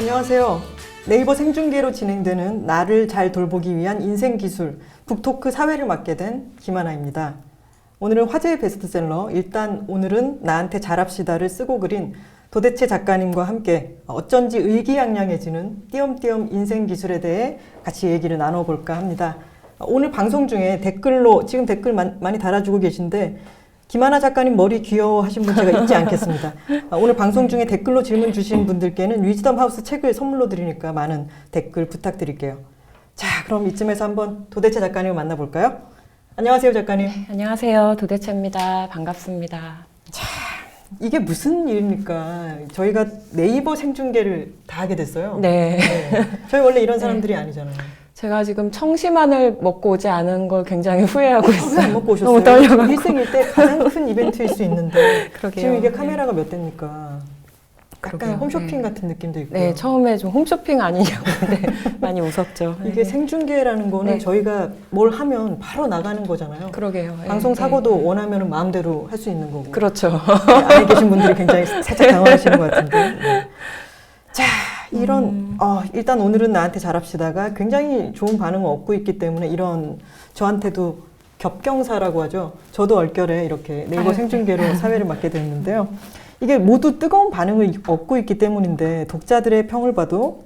안녕하세요. 네이버 생중계로 진행되는 나를 잘 돌보기 위한 인생기술 북토크 사회를 맡게 된 김하나입니다. 오늘은 화제의 베스트셀러 일단 오늘은 나한테 잘합시다를 쓰고 그린 도대체 작가님과 함께 어쩐지 의기양양해지는 띄엄띄엄 인생기술에 대해 같이 얘기를 나눠볼까 합니다. 오늘 방송 중에 댓글로 지금 댓글 많이 달아주고 계신데 김하나 작가님 머리 귀여워하신 분 제가 잊지 않겠습니다. 오늘 방송 중에 댓글로 질문 주신 분들께는 위즈덤 하우스 책을 선물로 드리니까 많은 댓글 부탁드릴게요. 자, 그럼 이쯤에서 한번 도대체 작가님을 만나볼까요? 안녕하세요, 작가님. 네, 안녕하세요. 도대체입니다. 반갑습니다. 자, 이게 무슨 일입니까? 저희가 네이버 생중계를 다 하게 됐어요. 네. 저희 원래 이런 사람들이 아니잖아요. 제가 지금 청심환을 먹고 오지 않은 걸 굉장히 후회하고 있어요. 왜 안 먹고 오셨어요? 너무 떨려가지고. 일생일 때 가장 큰 이벤트일 수 있는데 그러게요. 지금 이게 카메라가 몇 대입니까? 약간 그러게요. 홈쇼핑 네. 같은 느낌도 있고요. 네, 처음에 좀 홈쇼핑 아니냐고 많이 웃었죠. 이게 네. 생중계라는 거는 네. 저희가 뭘 하면 바로 나가는 거잖아요. 그러게요. 방송 네, 사고도 네. 원하면 마음대로 할 수 있는 거고. 그렇죠. 안에 계신 분들이 굉장히 살짝 당황하시는 것 같은데. 네. 자, 이런 일단 오늘은 나한테 잘합시다가 굉장히 좋은 반응을 얻고 있기 때문에 이런 저한테도 겹경사라고 하죠. 저도 얼결에 이렇게 네이버 생중계로 사회를 맡게 됐는데요. 이게 모두 뜨거운 반응을 얻고 있기 때문인데 독자들의 평을 봐도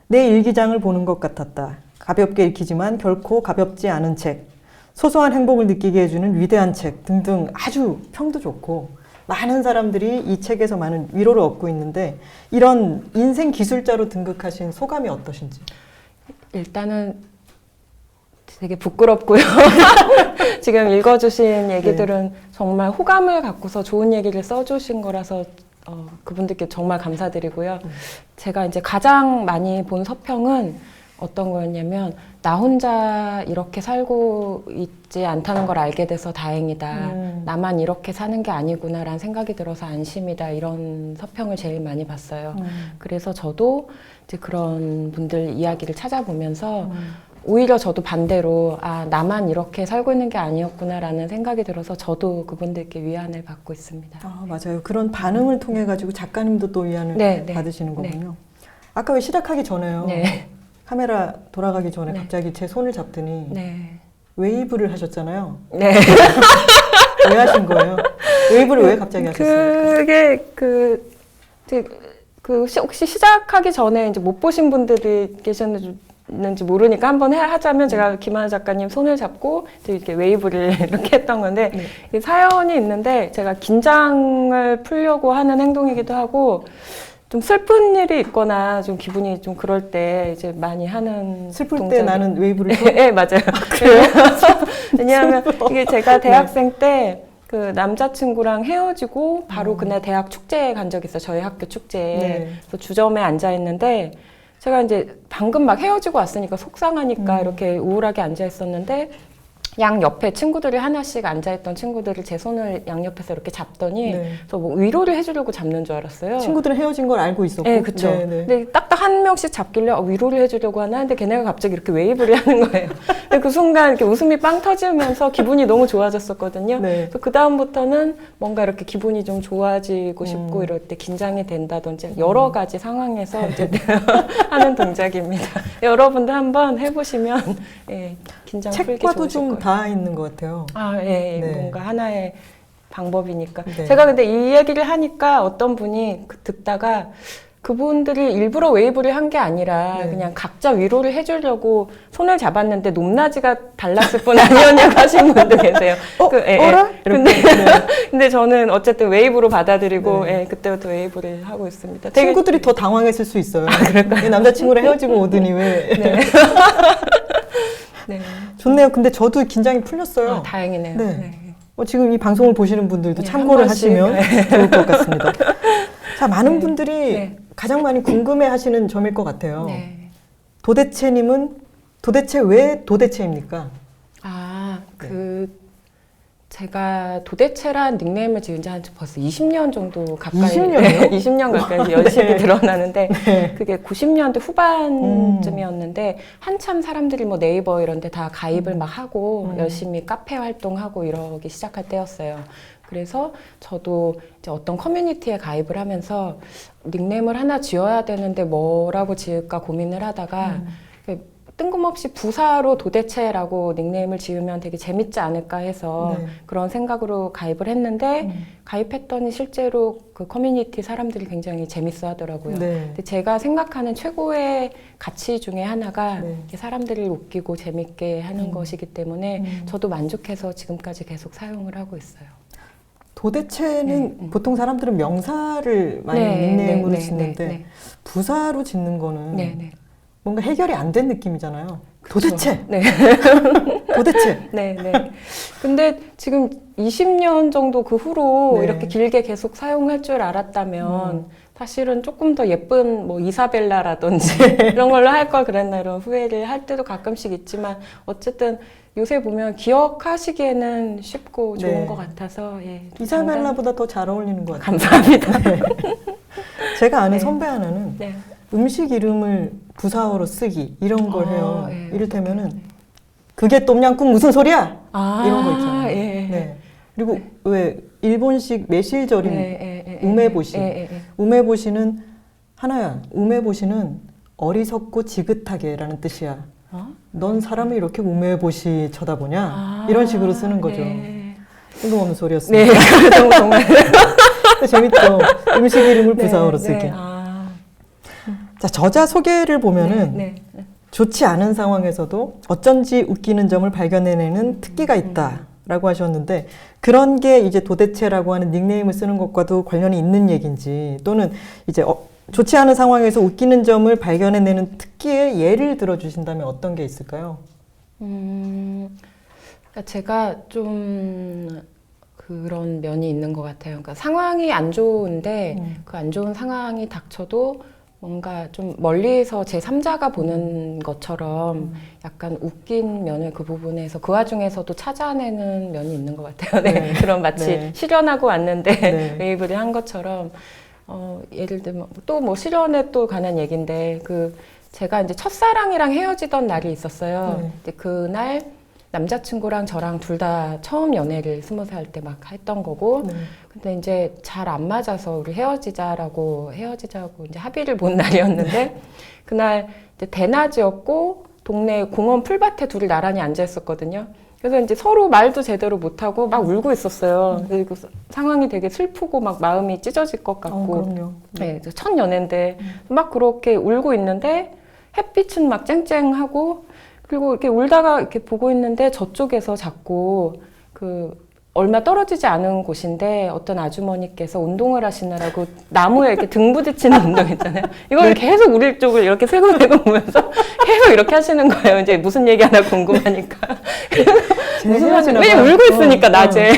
내 일기장을 보는 것 같았다. 가볍게 읽히지만 결코 가볍지 않은 책, 소소한 행복을 느끼게 해주는 위대한 책 등등 아주 평도 좋고 많은 사람들이 이 책에서 많은 위로를 얻고 있는데 이런 인생 기술자로 등극하신 소감이 어떠신지? 일단은 되게 부끄럽고요. 지금 읽어주신 얘기들은 정말 호감을 갖고서 좋은 얘기를 써주신 거라서 그분들께 정말 감사드리고요. 제가 이제 가장 많이 본 서평은 어떤 거였냐면 나 혼자 이렇게 살고 있지 않다는 걸 알게 돼서 다행이다. 나만 이렇게 사는 게 아니구나라는 생각이 들어서 안심이다. 이런 서평을 제일 많이 봤어요. 그래서 저도 이제 그런 분들 이야기를 찾아보면서 오히려 저도 반대로 나만 이렇게 살고 있는 게 아니었구나라는 생각이 들어서 저도 그분들께 위안을 받고 있습니다. 맞아요. 그런 반응을 통해 가지고 작가님도 또 위안을 네, 받으시는 네. 거군요. 아까 왜 시작하기 전에요. 네. 카메라 돌아가기 전에 네. 갑자기 제 손을 잡더니 네. 웨이브를 하셨잖아요. 네. 왜 하신 거예요? 웨이브를 왜 갑자기 하셨어요? 그게 혹시 시작하기 전에 이제 못 보신 분들이 계셨는지 모르니까 한번 하자면 제가 김하나 작가님 손을 잡고 이렇게 웨이브를 이렇게 했던 건데 이 사연이 있는데 제가 긴장을 풀려고 하는 행동이기도 하고 좀 슬픈 일이 있거나 좀 기분이 좀 그럴 때 이제 많이 하는 슬플 때 동작이... 나는 웨이브를 네, 맞아요. 왜냐하면 이게 제가 대학생 때 그 남자친구랑 헤어지고 바로 그날 대학 축제에 간 적이 있어요. 저희 학교 축제에. 네. 그래서 주점에 앉아 있는데 제가 이제 방금 막 헤어지고 왔으니까 속상하니까 이렇게 우울하게 앉아 있었는데 양 옆에 친구들이 하나씩 앉아있던 친구들을 제 손을 양옆에서 이렇게 잡더니 저 뭐 위로를 해주려고 잡는 줄 알았어요. 친구들은 헤어진 걸 알고 있었고. 네, 그렇죠. 근데 딱딱 한 명씩 잡길래 위로를 해주려고 하나 근데 걔네가 갑자기 이렇게 웨이브를 하는 거예요. 근데 그 순간 이렇게 웃음이 빵 터지면서 기분이 너무 좋아졌었거든요. 네. 그래서 그 다음부터는 뭔가 이렇게 기분이 좀 좋아지고 싶고 이럴 때 긴장이 된다든지 여러 가지 상황에서 이제 하는 동작입니다. 여러분들 한번 해보시면 긴장 풀기 책과도 좋으실 좀 거예요. 다 있는 것 같아요. 네. 네. 뭔가 하나의 방법이니까. 네. 제가 근데 이 얘기를 하니까 어떤 분이 듣다가 그분들이 일부러 웨이브를 한 게 아니라 그냥 각자 위로를 해주려고 손을 잡았는데 높낮이가 달랐을 뿐 아니었냐고 하신 분도 계세요. 어라? 근데 저는 어쨌든 웨이브로 받아들이고 그때부터 웨이브를 하고 있습니다. 친구들이 더 당황했을 수 있어요. 왜 남자친구랑 헤어지고 오더니 왜. 네. 좋네요. 근데 저도 긴장이 풀렸어요. 다행이네요. 네. 지금 이 방송을 보시는 분들도 참고를 번씩, 하시면 좋을 것 같습니다. 자, 많은 분들이 네. 가장 많이 궁금해 하시는 점일 것 같아요. 네. 도대체님은 도대체 왜 도대체입니까? 제가 도대체란 닉네임을 지은 지 한 벌써 20년 정도 가까이 20년이요? 20년 가까이 연식이 네. 드러나는데 네. 그게 90년대 후반쯤이었는데 한참 사람들이 뭐 네이버 이런 데 다 가입을 막 하고 열심히 카페 활동하고 이러기 시작할 때였어요. 그래서 저도 이제 어떤 커뮤니티에 가입을 하면서 닉네임을 하나 지어야 되는데 뭐라고 지을까 고민을 하다가 뜬금없이 부사로 도대체라고 닉네임을 지으면 되게 재밌지 않을까 해서 네. 그런 생각으로 가입을 했는데 가입했더니 실제로 그 커뮤니티 사람들이 굉장히 재밌어 하더라고요. 네. 근데 제가 생각하는 최고의 가치 중에 하나가 네. 이렇게 사람들을 웃기고 재밌게 하는 것이기 때문에 저도 만족해서 지금까지 계속 사용을 하고 있어요. 도대체는 보통 사람들은 명사를 많이 닉네임으로 짓는데 부사로 짓는 거는 네. 뭔가 해결이 안 된 느낌이잖아요. 그렇죠. 도대체! 네. 도대체! 네. 근데 지금 20년 정도 그 후로 네. 이렇게 길게 계속 사용할 줄 알았다면 사실은 조금 더 예쁜 뭐 이사벨라라든지 이런 걸로 할 걸 그랬나 이런 후회를 할 때도 가끔씩 있지만 어쨌든 요새 보면 기억하시기에는 쉽고 좋은 네. 것 같아서 예, 이사벨라보다 더 잘 어울리는 것 같아요. 감사합니다. 제가 아는 네. 선배 하나는 네. 음식 이름을 부사어로 쓰기 이런 걸 해요. 예. 이를테면은 그게 똠양꿍 무슨 소리야? 이런 거 있잖아요. 예. 네. 그리고 왜 일본식 매실절임 우메보시. 우메보시는 하나야. 우메보시는 어리석고 지긋하게라는 뜻이야. 넌 사람을 이렇게 우메보시 쳐다보냐? 이런 식으로 쓰는 거죠. 네. 뜬금없는 소리였습니다. 네. 정말. 재밌죠. 음식 이름을 부사어로 쓰기. 자, 저자 소개를 보면은 좋지 않은 상황에서도 어쩐지 웃기는 점을 발견해내는 특기가 있다라고 하셨는데 그런 게 이제 도대체라고 하는 닉네임을 쓰는 것과도 관련이 있는 얘기인지 또는 이제 좋지 않은 상황에서 웃기는 점을 발견해내는 특기의 예를 들어주신다면 어떤 게 있을까요? 그러니까 제가 좀 그런 면이 있는 것 같아요. 그러니까 상황이 안 좋은데 그 안 좋은 상황이 닥쳐도 뭔가 좀 멀리서 제3자가 보는 것처럼 약간 웃긴 면을 그 부분에서 그 와중에서도 찾아내는 면이 있는 것 같아요. 네. 그런 마치 실현하고 왔는데 웨이브를 한 것처럼 예를 들면 또 뭐 실현에 또 관한 얘기인데 제가 이제 첫사랑이랑 헤어지던 날이 있었어요. 근데 그날 남자친구랑 저랑 둘 다 처음 연애를 20살 때 막 했던 거고 근데 이제 잘 안 맞아서 우리 헤어지자고 이제 합의를 본 날이었는데 그날 이제 대낮이었고 동네 공원 풀밭에 둘이 나란히 앉아 있었거든요. 그래서 이제 서로 말도 제대로 못하고 막 울고 있었어요. 그리고 상황이 되게 슬프고 막 마음이 찢어질 것 같고. 그럼요. 네, 첫 연애인데 막 그렇게 울고 있는데 햇빛은 막 쨍쨍하고 그리고 이렇게 울다가 이렇게 보고 있는데 저쪽에서 자꾸 얼마 떨어지지 않은 곳인데 어떤 아주머니께서 운동을 하시느라고 나무에 이렇게 등 부딪히는 운동 있잖아요. 이걸 계속 우리 쪽을 이렇게 세고세고 보면서 계속 이렇게 하시는 거예요. 이제 무슨 얘기 하나 궁금하니까. 무슨 말씀? 왜냐면 울고 있으니까 낮에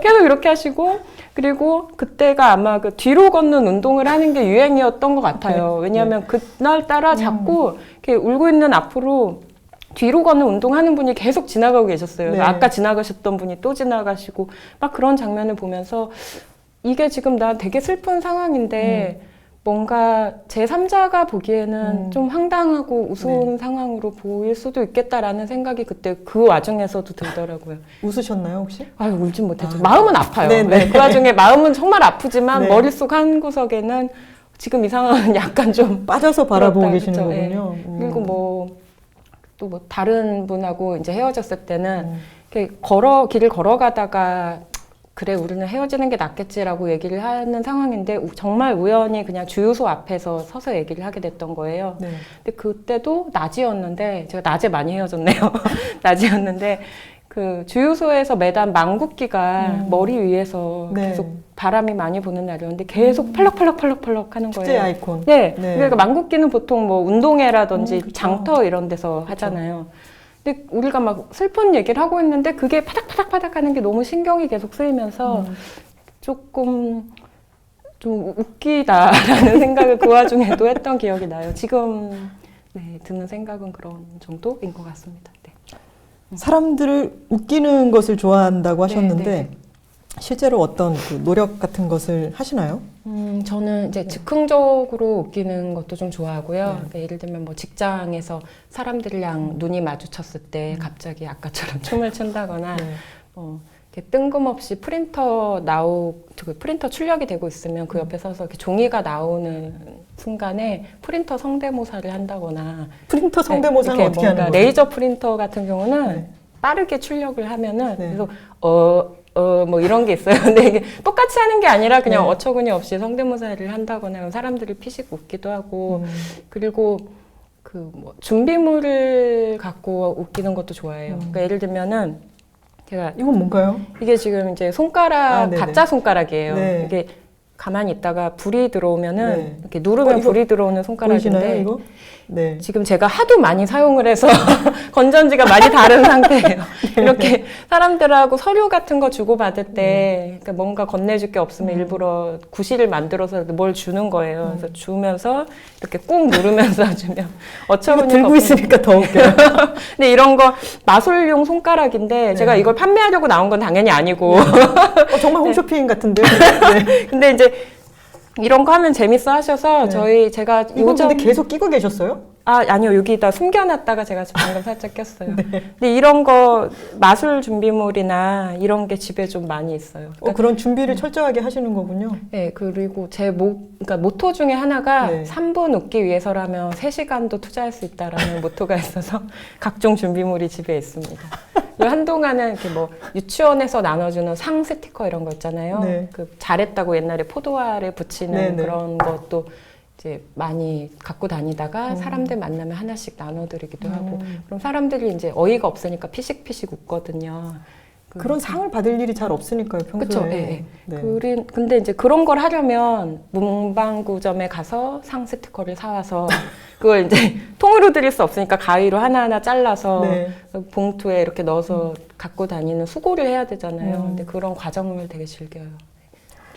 계속 이렇게 하시고 그리고 그때가 아마 뒤로 걷는 운동을 하는 게 유행이었던 것 같아요. 왜냐하면 그날따라 자꾸 이렇게 울고 있는 앞으로 뒤로 걷는 운동하는 분이 계속 지나가고 계셨어요. 네. 아까 지나가셨던 분이 또 지나가시고 막 그런 장면을 보면서 이게 지금 나 되게 슬픈 상황인데 뭔가 제3자가 보기에는 좀 황당하고 우스운 상황으로 보일 수도 있겠다라는 생각이 그때 그 와중에서도 들더라고요. 웃으셨나요 혹시? 아유, 울진 못했죠. 마음은 아파요. 네네. 그 와중에 마음은 정말 아프지만 네. 머릿속 한 구석에는 지금 이 상황은 약간 좀 빠져서 바라보고 그렇다, 계시는 그렇죠. 거군요. 예. 그리고 또 뭐 다른 분하고 이제 헤어졌을 때는 이렇게 길을 걸어가다가 그래 우리는 헤어지는 게 낫겠지라고 얘기를 하는 상황인데 정말 우연히 그냥 주유소 앞에서 서서 얘기를 하게 됐던 거예요. 네. 근데 그때도 낮이었는데 제가 낮에 많이 헤어졌네요. 낮이었는데 그 주유소에서 매단 망국기가 머리 위에서 계속 바람이 많이 부는 날이었는데 계속 펄럭펄럭 하는 거예요. 축제 아이콘. 네. 그러니까 망국기는 보통 뭐 운동회라든지 그쵸. 장터 이런 데서 하잖아요. 근데 우리가 막 슬픈 얘기를 하고 있는데 그게 파닥파닥 하는 게 너무 신경이 계속 쓰이면서 조금 좀 웃기다라는 생각을 그 와중에도 했던 기억이 나요. 지금 드는 생각은 그런 정도인 것 같습니다. 네. 사람들을 웃기는 것을 좋아한다고 하셨는데 네. 실제로 어떤 그 노력 같은 것을 하시나요? 저는 이제 즉흥적으로 웃기는 것도 좀 좋아하고요. 네. 그러니까 예를 들면 뭐 직장에서 사람들이랑 눈이 마주쳤을 때 갑자기 아까처럼 춤을 춘다거나 네. 이렇게 뜬금없이 그 프린터 출력이 되고 있으면 그 옆에 서서 이렇게 종이가 나오는 순간에 프린터 성대모사를 한다거나 프린터 성대모사는 이렇게 어떻게 하는 뭔가 거예요? 레이저 프린터 같은 경우는 네. 빠르게 출력을 하면은 네. 계속 뭐 이런 게 있어요. 근데 이게 똑같이 하는 게 아니라 그냥 네. 어처구니 없이 성대모사를 한다거나 사람들이 피식 웃기도 하고 그리고 그 뭐 준비물을 갖고 웃기는 것도 좋아해요. 그러니까 예를 들면은 제가 이건 뭔가요? 이게 지금 이제 손가락 네네. 가짜 손가락이에요. 네. 이게 가만히 있다가 불이 들어오면은 네. 이렇게 누르면 이거 불이 들어오는 손가락인데 보이시나요, 이거? 네. 지금 제가 하도 많이 사용을 해서 건전지가 많이 다른 상태예요. 이렇게 사람들하고 서류 같은 거 주고받을 때 그러니까 뭔가 건네줄 게 없으면 일부러 구실을 만들어서 뭘 주는 거예요. 그래서 주면서 이렇게 꾹 누르면서 주면 이거 어처구니 들고 없이 있으니까 더 웃겨요. 근데 이런 거 마술용 손가락인데 제가 이걸 판매하려고 나온 건 당연히 아니고 정말 홈쇼핑 같은데요? 네. 근데 이제 이런 거 하면 재밌어 하셔서 네. 제가 이거 요즘 근데 계속 끼고 계셨어요? 아니요 여기다 숨겨놨다가 제가 방금 살짝 꼈어요. 네. 근데 이런 거 마술 준비물이나 이런 게 집에 좀 많이 있어요. 그러니까 그런 준비를 철저하게 하시는 거군요. 네, 그리고 그러니까 모토 중에 하나가 네. 3분 웃기 위해서라면 3시간도 투자할 수 있다라는 모토가 있어서 각종 준비물이 집에 있습니다. 그리고 한동안은 이렇게 뭐 유치원에서 나눠주는 상 스티커 이런 거 있잖아요. 네. 그 잘했다고 옛날에 포도알에 붙이는 네, 네. 그런 것도 이제 많이 갖고 다니다가 사람들 만나면 하나씩 나눠드리기도 하고 그럼 사람들이 이제 어이가 없으니까 피식피식 웃거든요. 그런 상을 받을 일이 잘 없으니까요, 평소에. 그렇죠. 예, 예. 네. 근데 이제 그런 걸 하려면 문방구점에 가서 상 스티커를 사와서 그걸 이제 통으로 드릴 수 없으니까 가위로 하나하나 잘라서 네. 봉투에 이렇게 넣어서 갖고 다니는 수고를 해야 되잖아요. 음. 근데 그런 과정을 되게 즐겨요.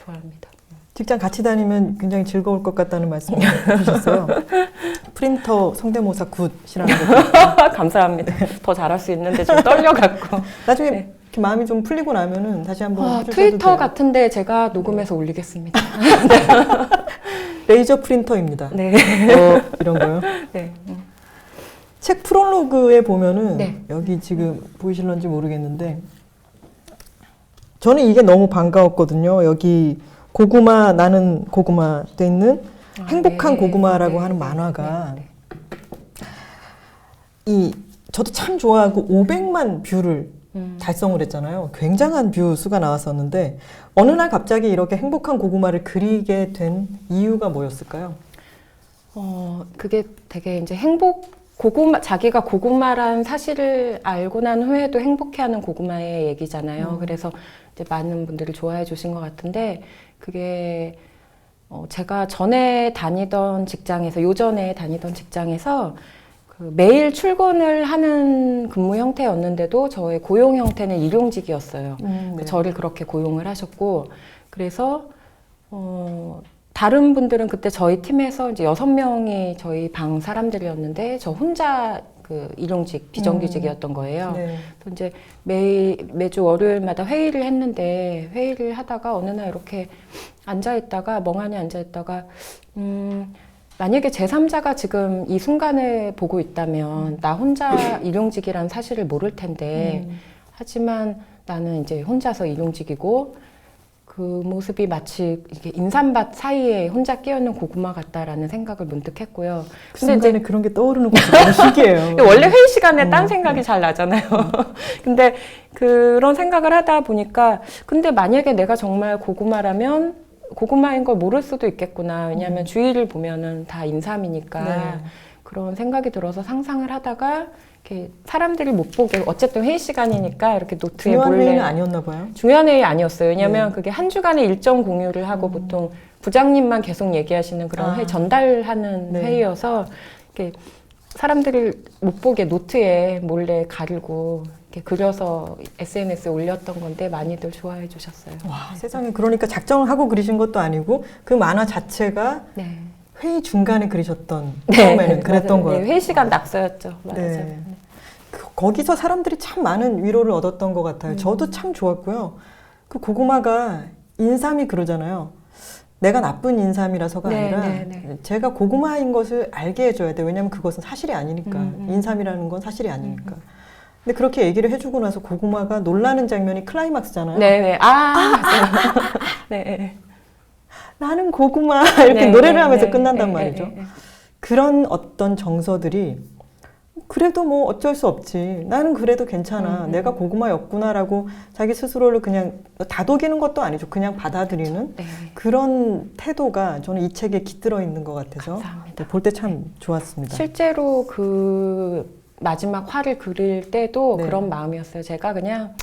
좋아합니다. 직장 같이 다니면 굉장히 즐거울 것 같다는 말씀을 해주셨어요. 프린터 성대모사 굿이라는 거. 감사합니다. 더 잘할 수 있는데 좀 떨려갖고. 나중에 네. 이렇게 마음이 좀 풀리고 나면은 다시 한번 해주셔도 트위터 돼요. 같은데 제가 녹음해서 올리겠습니다. 레이저 프린터입니다. 네. 이런 거요. 네. 책 프롤로그에 보면은 네. 여기 지금 보이실런지 모르겠는데 저는 이게 너무 반가웠거든요. 여기 고구마 나는 고구마 돼 있는 행복한 네. 고구마라고 네. 하는 만화가 네. 저도 참 좋아하고 500만 뷰를 달성을 했잖아요. 굉장한 뷰 수가 나왔었는데 어느 날 갑자기 이렇게 행복한 고구마를 그리게 된 이유가 뭐였을까요? 그게 되게 이제 자기가 고구마란 사실을 알고 난 후에도 행복해하는 고구마의 얘기잖아요. 그래서 이제 많은 분들이 좋아해 주신 것 같은데 그게 제가 요전에 다니던 직장에서 그 매일 출근을 하는 근무 형태였는데도 저의 고용 형태는 일용직이었어요. 네. 저를 그렇게 고용을 하셨고 그래서 다른 분들은 그때 저희 팀에서 이제 6명이 저희 방 사람들이었는데 저 혼자 그 일용직 비정규직이었던 거예요. 네. 그래서 이제 매주 월요일마다 회의를 했는데 회의를 하다가 어느 날 이렇게 멍하니 앉아있다가 만약에 제3자가 지금 이 순간을 보고 있다면 나 혼자 일용직이란 사실을 모를 텐데 하지만 나는 이제 혼자서 일용직이고 그 모습이 마치 이게 인삼밭 사이에 혼자 끼어있는 고구마 같다라는 생각을 문득 했고요. 그 순간에 그런 게 떠오르는 것이 너무 신기해요. 원래 회의 시간에 딴 생각이 잘 나잖아요. 근데 그런 생각을 하다 보니까 근데 만약에 내가 정말 고구마라면 고구마인 걸 모를 수도 있겠구나. 왜냐하면 주위를 보면은 다 인삼이니까 네. 그런 생각이 들어서 상상을 하다가 이렇게 사람들이 못 보게 어쨌든 회의 시간이니까 이렇게 노트에 중요한 몰래 회의는 아니었나 봐요. 중요한 회의 아니었어요. 왜냐하면 네. 그게 한 주간의 일정 공유를 하고 보통 부장님만 계속 얘기하시는 그런 회의 전달하는 네. 회의여서 이렇게 사람들이 못 보게 노트에 몰래 가리고 이렇게 그려서 SNS에 올렸던 건데 많이들 좋아해 주셨어요. 와, 세상에 그러니까 작정을 하고 그리신 것도 아니고 그 만화 자체가 네. 회의 중간에 그리셨던 처음에는 그랬던 맞아요. 거예요. 네, 회의 시간 낙서였죠. 맞아요. 네. 거기서 사람들이 참 많은 위로를 얻었던 것 같아요. 저도 참 좋았고요. 그 고구마가 인삼이 그러잖아요. 내가 나쁜 인삼이라서가 네, 아니라 네, 네. 제가 고구마인 것을 알게 해줘야 돼요. 왜냐하면 그것은 사실이 아니니까. 인삼이라는 건 사실이 아니니까. 근데 그렇게 얘기를 해주고 나서 고구마가 놀라는 장면이 클라이막스잖아요. 네네. 맞아요. 네. 나는 고구마 이렇게 네, 노래를 네, 하면서 네, 끝난단 네, 말이죠. 네, 네. 그런 어떤 정서들이 그래도 뭐 어쩔 수 없지. 나는 그래도 괜찮아. 내가 고구마였구나라고 자기 스스로를 그냥 다독이는 것도 아니죠. 그냥 받아들이는 네. 그런 태도가 저는 이 책에 깃들어 있는 것 같아서 감사합니다. 볼 때 참 좋았습니다. 실제로 그 마지막 화를 그릴 때도 네. 그런 마음이었어요. 제가 그냥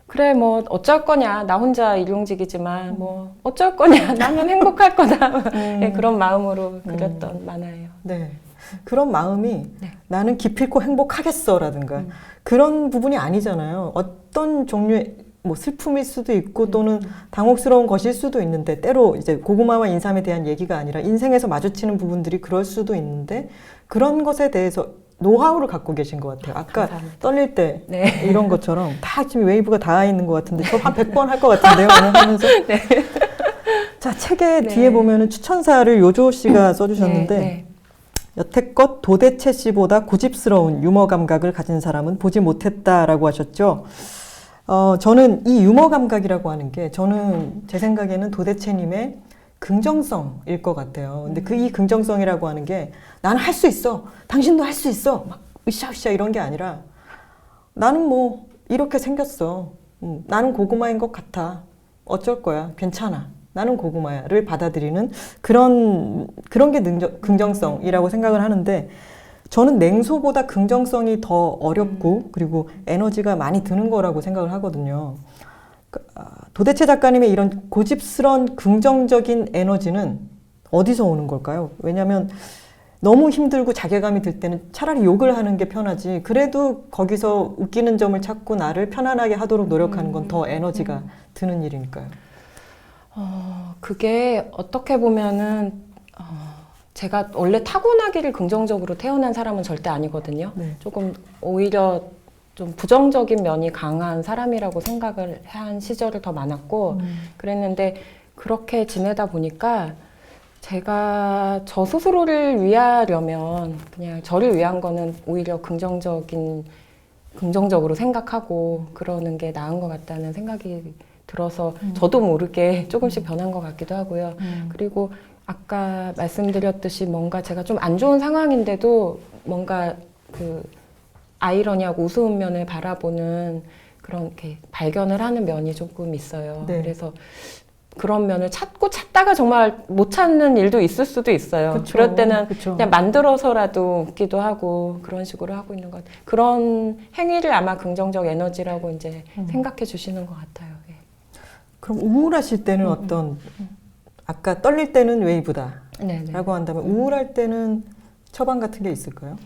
그래 뭐 어쩔 거냐 나 혼자 일용직이지만 뭐 어쩔 거냐 나는 행복할 거다 네, 그런 마음으로 그렸던 만화예요. 네. 그런 마음이 네. 나는 기필코 행복하겠어라든가 그런 부분이 아니잖아요. 어떤 종류의 뭐 슬픔일 수도 있고 또는 당혹스러운 것일 수도 있는데 때로 이제 고구마와 인삼에 대한 얘기가 아니라 인생에서 마주치는 부분들이 그럴 수도 있는데 그런 것에 대해서 노하우를 갖고 계신 것 같아요. 아까 감사합니다. 떨릴 때 네. 이런 것처럼 다 지금 웨이브가 닿아 있는 것 같은데 저 한 100번 할 것 같은데요. 오늘 하면서. 네. 자, 책의 네. 뒤에 보면은 추천사를 요조 씨가 써주셨는데 네. 여태껏 도대체 씨보다 고집스러운 유머 감각을 가진 사람은 보지 못했다라고 하셨죠. 저는 이 유머 감각이라고 하는 게 저는 제 생각에는 도대체님의 긍정성일 것 같아요. 근데 그 이 긍정성이라고 하는 게 나는 할 수 있어. 당신도 할 수 있어. 막 으쌰으쌰 이런 게 아니라 나는 뭐 이렇게 생겼어. 나는 고구마인 것 같아. 어쩔 거야. 괜찮아. 나는 고구마야를 받아들이는 그런 게 긍정성이라고 생각을 하는데 저는 냉소보다 긍정성이 더 어렵고 그리고 에너지가 많이 드는 거라고 생각을 하거든요. 도대체 작가님의 이런 고집스러운 긍정적인 에너지는 어디서 오는 걸까요? 왜냐하면 너무 힘들고 자괴감이 들 때는 차라리 욕을 하는 게 편하지 그래도 거기서 웃기는 점을 찾고 나를 편안하게 하도록 노력하는 건 더 에너지가 드는 일이니까요. 그게 어떻게 보면은 제가 원래 타고나기를 긍정적으로 태어난 사람은 절대 아니거든요. 네. 조금 오히려 좀 부정적인 면이 강한 사람이라고 생각을 한 시절이 더 많았고 그랬는데 그렇게 지내다 보니까 제가 저 스스로를 위하려면 그냥 저를 위한 거는 오히려 긍정적으로 생각하고 그러는 게 나은 것 같다는 생각이 들어서 저도 모르게 조금씩 변한 것 같기도 하고요. 그리고 아까 말씀드렸듯이 뭔가 제가 좀 안 좋은 상황인데도 뭔가 그 아이러니하고 우스운 면을 바라보는 그런 이렇게 발견을 하는 면이 조금 있어요. 네. 그래서 그런 면을 찾다가 정말 못 찾는 일도 있을 수도 있어요. 그쵸, 그럴 때는 그쵸. 그냥 만들어서라도 웃기도 하고 그런 식으로 하고 있는 것 같아요. 그런 행위를 아마 긍정적 에너지라고 이제 생각해 주시는 것 같아요. 예. 그럼 우울하실 때는 어떤 아까 떨릴 때는 웨이브다 네네. 라고 한다면 우울할 때는 처방 같은 게 있을까요?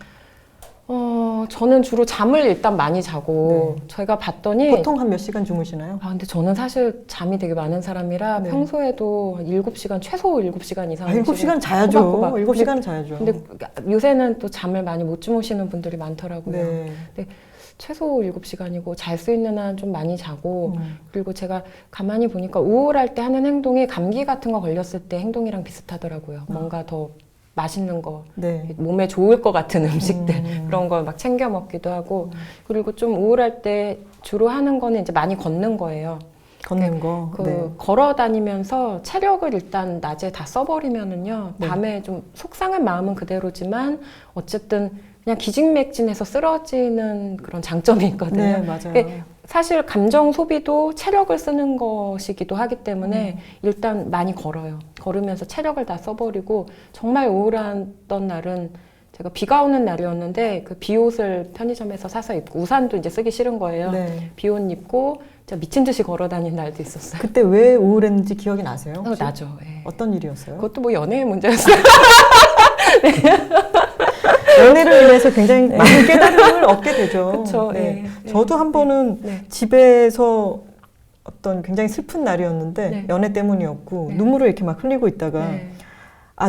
저는 주로 잠을 일단 많이 자고 네. 제가 봤더니 보통 한 몇 시간 주무시나요? 근데 저는 사실 잠이 되게 많은 사람이라 네. 평소에도 한 7시간, 최소 7시간 이상. 7시간 자야죠. 꼬박꼬박. 7시간은 자야죠. 근데 요새는 또 잠을 많이 못 주무시는 분들이 많더라고요. 네. 최소 7시간이고 잘 수 있는 한 좀 많이 자고 그리고 제가 가만히 보니까 우울할 때 하는 행동이 감기 같은 거 걸렸을 때 행동이랑 비슷하더라고요. 뭔가 더 맛있는 거, 네. 몸에 좋을 것 같은 음식들 그런 걸 막 챙겨 먹기도 하고 그리고 좀 우울할 때 주로 하는 거는 이제 많이 걷는 거예요. 걷는 거. 네. 걸어 다니면서 체력을 일단 낮에 다 써버리면은요 네. 밤에 좀 속상한 마음은 그대로지만 어쨌든 그냥 기진맥진해서 쓰러지는 그런 장점이 있거든요. 네, 맞아요. 그러니까 사실 감정 소비도 체력을 쓰는 것이기도 하기 때문에 일단 많이 걸어요. 걸으면서 체력을 다 써버리고 정말 우울했던 날은 제가 비가 오는 날이었는데 그 비옷을 편의점에서 사서 입고 우산도 이제 쓰기 싫은 거예요. 네. 비옷 입고 진짜 미친 듯이 걸어 다닌 날도 있었어요. 그때 왜 우울했는지 기억이 나세요? 혹시? 나죠. 예. 어떤 일이었어요? 그것도 뭐 연애의 문제였어요. 연애를 위해서 굉장히 많은 깨달음을 얻게 되죠. 그쵸, 네. 네. 저도 한 번은 네. 집에서 어떤 굉장히 슬픈 날이었는데 네. 연애 때문이었고 네. 눈물을 이렇게 막 흘리고 있다가 네.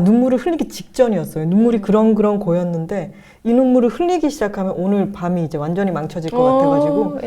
눈물을 흘리기 직전이었어요. 눈물이 그렁그렁 고였는데 이 눈물을 흘리기 시작하면 오늘 밤이 이제 완전히 망쳐질 것 같아가지고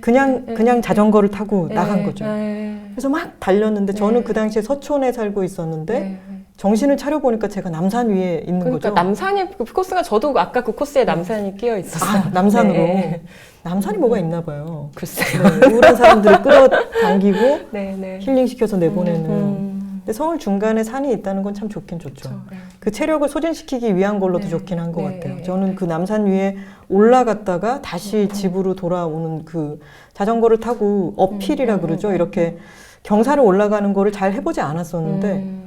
그냥 자전거를 타고 나간 거죠. 그래서 막 달렸는데 저는 그 당시에 서촌에 살고 있었는데 정신을 차려보니까 제가 남산 위에 있는 그러니까 거죠. 남산이 그 코스가 저도 아까 그 코스에 남산이 끼어 있었어요. 아, 남산으로. 네. 남산이 뭐가 있나 봐요. 글쎄요. 네, 우울한 사람들을 끌어당기고 네. 힐링시켜서 내보내는. 근데 서울 중간에 산이 있다는 건 참 좋긴 좋죠. 그렇죠. 네. 그 체력을 소진시키기 위한 걸로도 네. 좋긴 한 것 네. 같아요. 저는 그 남산 위에 올라갔다가 다시 집으로 돌아오는 그 자전거를 타고 어필이라 그러죠. 이렇게 경사를 올라가는 거를 잘 해보지 않았었는데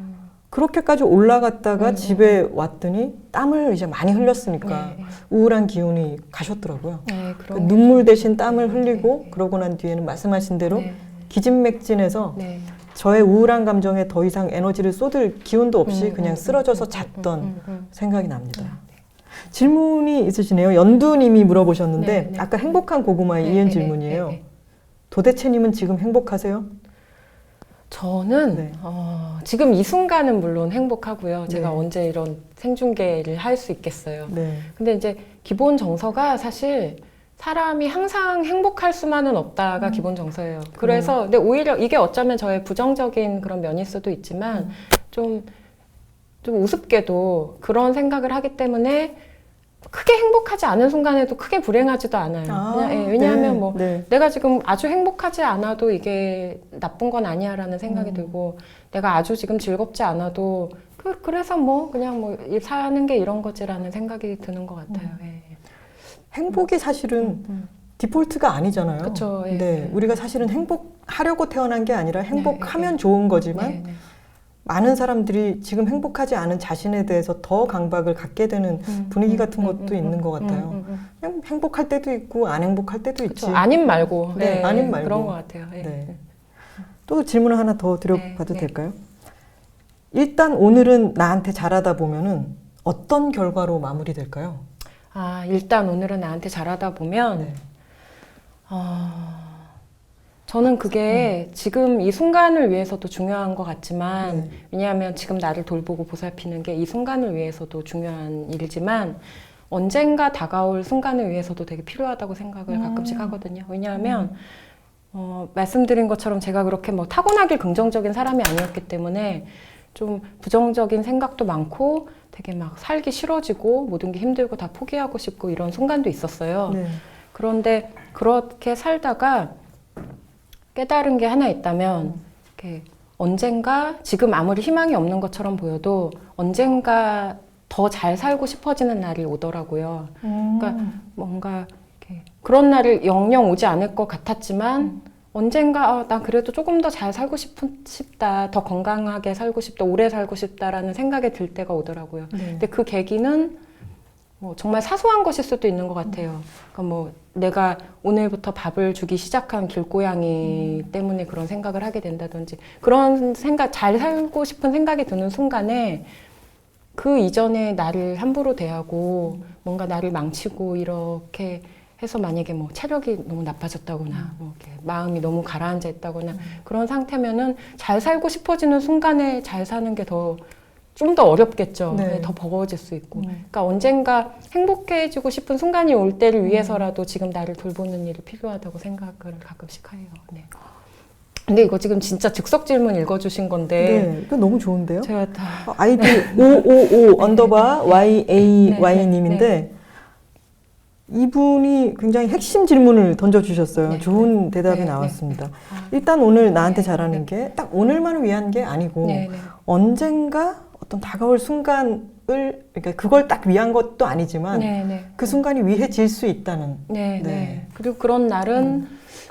그렇게까지 올라갔다가 집에 왔더니 땀을 이제 많이 흘렸으니까 우울한 기운이 가셨더라고요. 네, 그 눈물 대신 땀을 흘리고 그러고 난 뒤에는 말씀하신 대로 기진맥진해서 저의 우울한 감정에 더 이상 에너지를 쏟을 기운도 없이 그냥 쓰러져서 잤던 생각이 납니다. 질문이 있으시네요. 연두님이 물어보셨는데 아까 행복한 고구마에 이은 질문이에요. 도대체님은 지금 행복하세요? 저는 지금 이 순간은 물론 행복하고요. 제가 네. 언제 이런 생중계를 할 수 있겠어요. 네. 근데 이제 기본 정서가 사실 사람이 항상 행복할 수만은 없다가 기본 정서예요. 그래서 근데 오히려 이게 어쩌면 저의 부정적인 그런 면일 수도 있지만 좀 우습게도 그런 생각을 하기 때문에 크게 행복하지 않은 순간에도 크게 불행하지도 않아요. 왜냐하면 뭐 내가 지금 아주 행복하지 않아도 이게 나쁜 건 아니야라는 생각이 들고 내가 아주 지금 즐겁지 않아도 그래서 뭐 그냥 뭐 사는 게 이런 거지라는 생각이 드는 것 같아요. 행복이 사실은 디폴트가 아니잖아요. 그쵸, 네, 우리가 사실은 행복하려고 태어난 게 아니라 행복하면 좋은 거지만 많은 사람들이 지금 행복하지 않은 자신에 대해서 더 강박을 갖게 되는 분위기 같은 것도 있는 것 같아요. 그냥 행복할 때도 있고 안 행복할 때도 있지. 아님 말고. 아님 말고. 그런 것 같아요. 또 질문을 하나 더 드려봐도 될까요? 일단 오늘은 나한테 잘하다 보면은 어떤 결과로 마무리될까요? 일단 오늘은 나한테 잘하다 보면 저는 그게 지금 이 순간을 위해서도 중요한 것 같지만 왜냐하면 지금 나를 돌보고 보살피는 게 이 순간을 위해서도 중요한 일이지만 언젠가 다가올 순간을 위해서도 되게 필요하다고 생각을 가끔씩 하거든요. 왜냐하면 말씀드린 것처럼 제가 그렇게 뭐 타고나길 긍정적인 사람이 아니었기 때문에 좀 부정적인 생각도 많고 되게 막 살기 싫어지고 모든 게 힘들고 다 포기하고 싶고 이런 순간도 있었어요. 그런데 그렇게 살다가 깨달은 게 하나 있다면 이렇게 언젠가 지금 아무리 희망이 없는 것처럼 보여도 언젠가 더 잘 살고 싶어지는 날이 오더라고요. 그러니까 뭔가 이렇게 그런 날이 영영 오지 않을 것 같았지만 언젠가 나 그래도 조금 더 잘 살고 싶다, 더 건강하게 살고 싶다, 오래 살고 싶다라는 생각이 들 때가 오더라고요. 근데 그 계기는 뭐 정말 사소한 것일 수도 있는 것 같아요. 그러니까 뭐 내가 오늘부터 밥을 주기 시작한 길고양이 때문에 그런 생각을 하게 된다든지 그런 생각, 잘 살고 싶은 생각이 드는 순간에 그 이전에 나를 함부로 대하고 뭔가 나를 망치고 이렇게 해서 만약에 뭐 체력이 너무 나빠졌다거나 뭐 이렇게 마음이 너무 가라앉아 있다거나 그런 상태면은 잘 살고 싶어지는 순간에 잘 사는 게 좀 더 어렵겠죠. 더 버거워질 수 있고. 그러니까 언젠가 행복해지고 싶은 순간이 올 때를 위해서라도 지금 나를 돌보는 일이 필요하다고 생각을 가끔씩 해요. 근데 이거 지금 진짜 즉석 질문 읽어주신 건데. 이거 너무 좋은데요? 제가 다. 아이디 555 언더바 YAY님인데 이분이 굉장히 핵심 질문을 던져주셨어요. 좋은 대답이 나왔습니다. 일단 오늘 나한테 잘하는 게 딱 오늘만을 위한 게 아니고 언젠가 어떤 다가올 순간을 그러니까 그걸 딱 위한 것도 아니지만 그 순간이 위해질 수 있다는. 그리고 그런 날은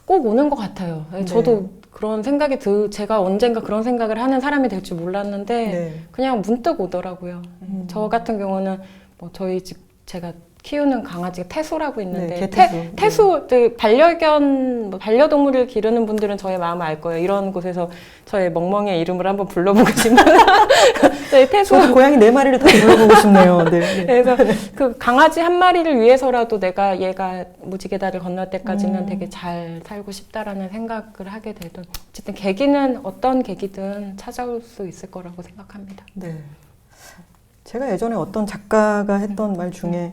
꼭 오는 것 같아요. 저도 그런 생각이 제가 언젠가 그런 생각을 하는 사람이 될 줄 몰랐는데 그냥 문득 오더라고요. 저 같은 경우는 뭐 저희 집 제가 키우는 강아지가 태수라고 있는데 태수 반려동물을 기르는 분들은 저의 마음을 알 거예요. 이런 곳에서 저의 멍멍이의 이름을 한번 불러보고 싶은 태수. 저도 고양이 4마리를 다 불러보고 싶네요. 그래서 그 강아지 한 마리를 위해서라도 내가 얘가 무지개다리를 건널 때까지는 되게 잘 살고 싶다라는 생각을 하게 되던 어쨌든 계기는 어떤 계기든 찾아올 수 있을 거라고 생각합니다. 제가 예전에 어떤 작가가 했던 말 중에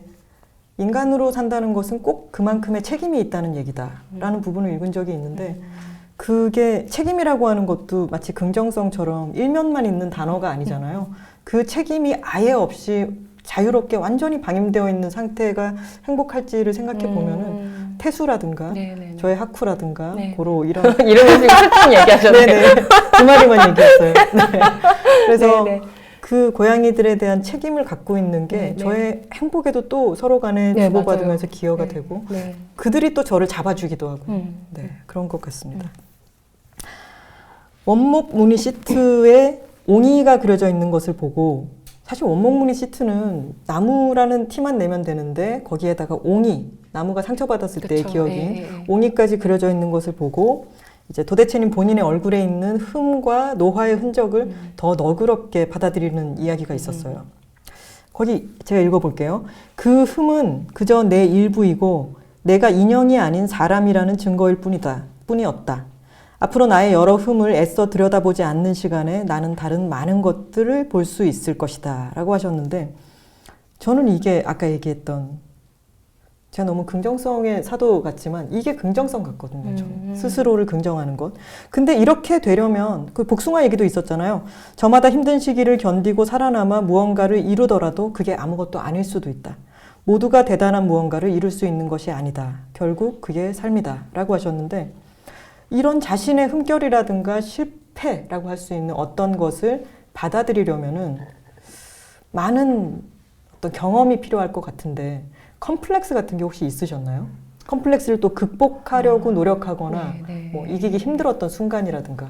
인간으로 산다는 것은 꼭 그만큼의 책임이 있다는 얘기다라는 부분을 읽은 적이 있는데 그게 책임이라고 하는 것도 마치 긍정성처럼 일면만 있는 단어가 아니잖아요. 그 책임이 아예 없이 자유롭게 완전히 방임되어 있는 상태가 행복할지를 생각해 보면은 태수라든가 네네. 저의 하쿠라든가 네. 고로 이런 이러면서 슬픈 얘기하셨네요. 네네 두 마리만 얘기했어요. 네. 그래서 네네. 그 고양이들에 대한 책임을 갖고 있는 게 네, 네. 저의 행복에도 또 서로 간에 네, 주고받으면서 맞아요. 기여가 네, 되고 네. 그들이 또 저를 잡아주기도 하고 네, 그런 것 같습니다. 원목 무늬 시트에 옹이가 그려져 있는 것을 보고 사실 원목 무늬 시트는 나무라는 티만 내면 되는데 거기에다가 옹이, 나무가 상처받았을 때의 그쵸. 기억인 예, 예. 옹이까지 그려져 있는 것을 보고 이제 도대체님 본인의 얼굴에 있는 흠과 노화의 흔적을 더 너그럽게 받아들이는 이야기가 있었어요. 거기 제가 읽어볼게요. 그 흠은 그저 내 일부이고 내가 인형이 아닌 사람이라는 증거일 뿐이었다. 앞으로 나의 여러 흠을 애써 들여다보지 않는 시간에 나는 다른 많은 것들을 볼 수 있을 것이다 라고 하셨는데 저는 이게 아까 얘기했던 제가 너무 긍정성의 사도 같지만 이게 긍정성 같거든요. 저는. 스스로를 긍정하는 것. 근데 이렇게 되려면 그 복숭아 얘기도 있었잖아요. 저마다 힘든 시기를 견디고 살아남아 무언가를 이루더라도 그게 아무것도 아닐 수도 있다. 모두가 대단한 무언가를 이룰 수 있는 것이 아니다. 결국 그게 삶이다 라고 하셨는데 이런 자신의 흠결이라든가 실패라고 할 수 있는 어떤 것을 받아들이려면은 많은 어떤 경험이 필요할 것 같은데 컴플렉스 같은 게 혹시 있으셨나요? 컴플렉스를 또 극복하려고 노력하거나 네, 네. 뭐 이기기 힘들었던 순간이라든가.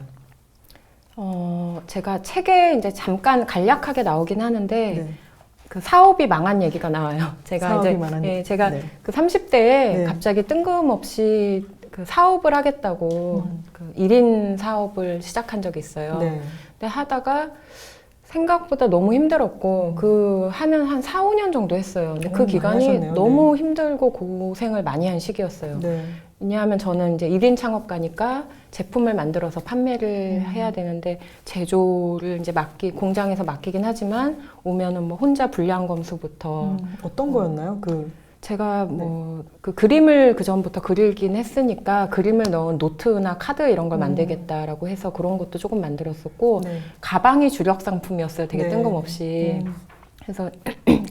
제가 책에 이제 잠깐 간략하게 나오긴 하는데 네. 그 사업이 망한 얘기가 나와요. 제가 사업이 이제 망한 예, 제가 네. 그 30대에 네. 갑자기 뜬금없이 그 사업을 하겠다고 그 1인 사업을 시작한 적이 있어요. 네. 근데 하다가 생각보다 너무 힘들었고 그 하는 한 4, 5년 정도 했어요. 근데 그 많이 기간이 하셨네요. 너무 힘들고 고생을 많이 한 시기였어요. 네. 왜냐하면 저는 이제 1인 창업가니까 제품을 만들어서 판매를 해야 되는데 제조를 이제 공장에서 맡기긴 하지만 오면은 뭐 혼자 분량 검수부터 어떤 거였나요? 그 제가 뭐 그 그림을 그 전부터 그리긴 했으니까 그림을 넣은 노트나 카드 이런 걸 만들겠다라고 해서 그런 것도 조금 만들었었고 네. 가방이 주력 상품이었어요. 되게 네. 뜬금없이. 그래서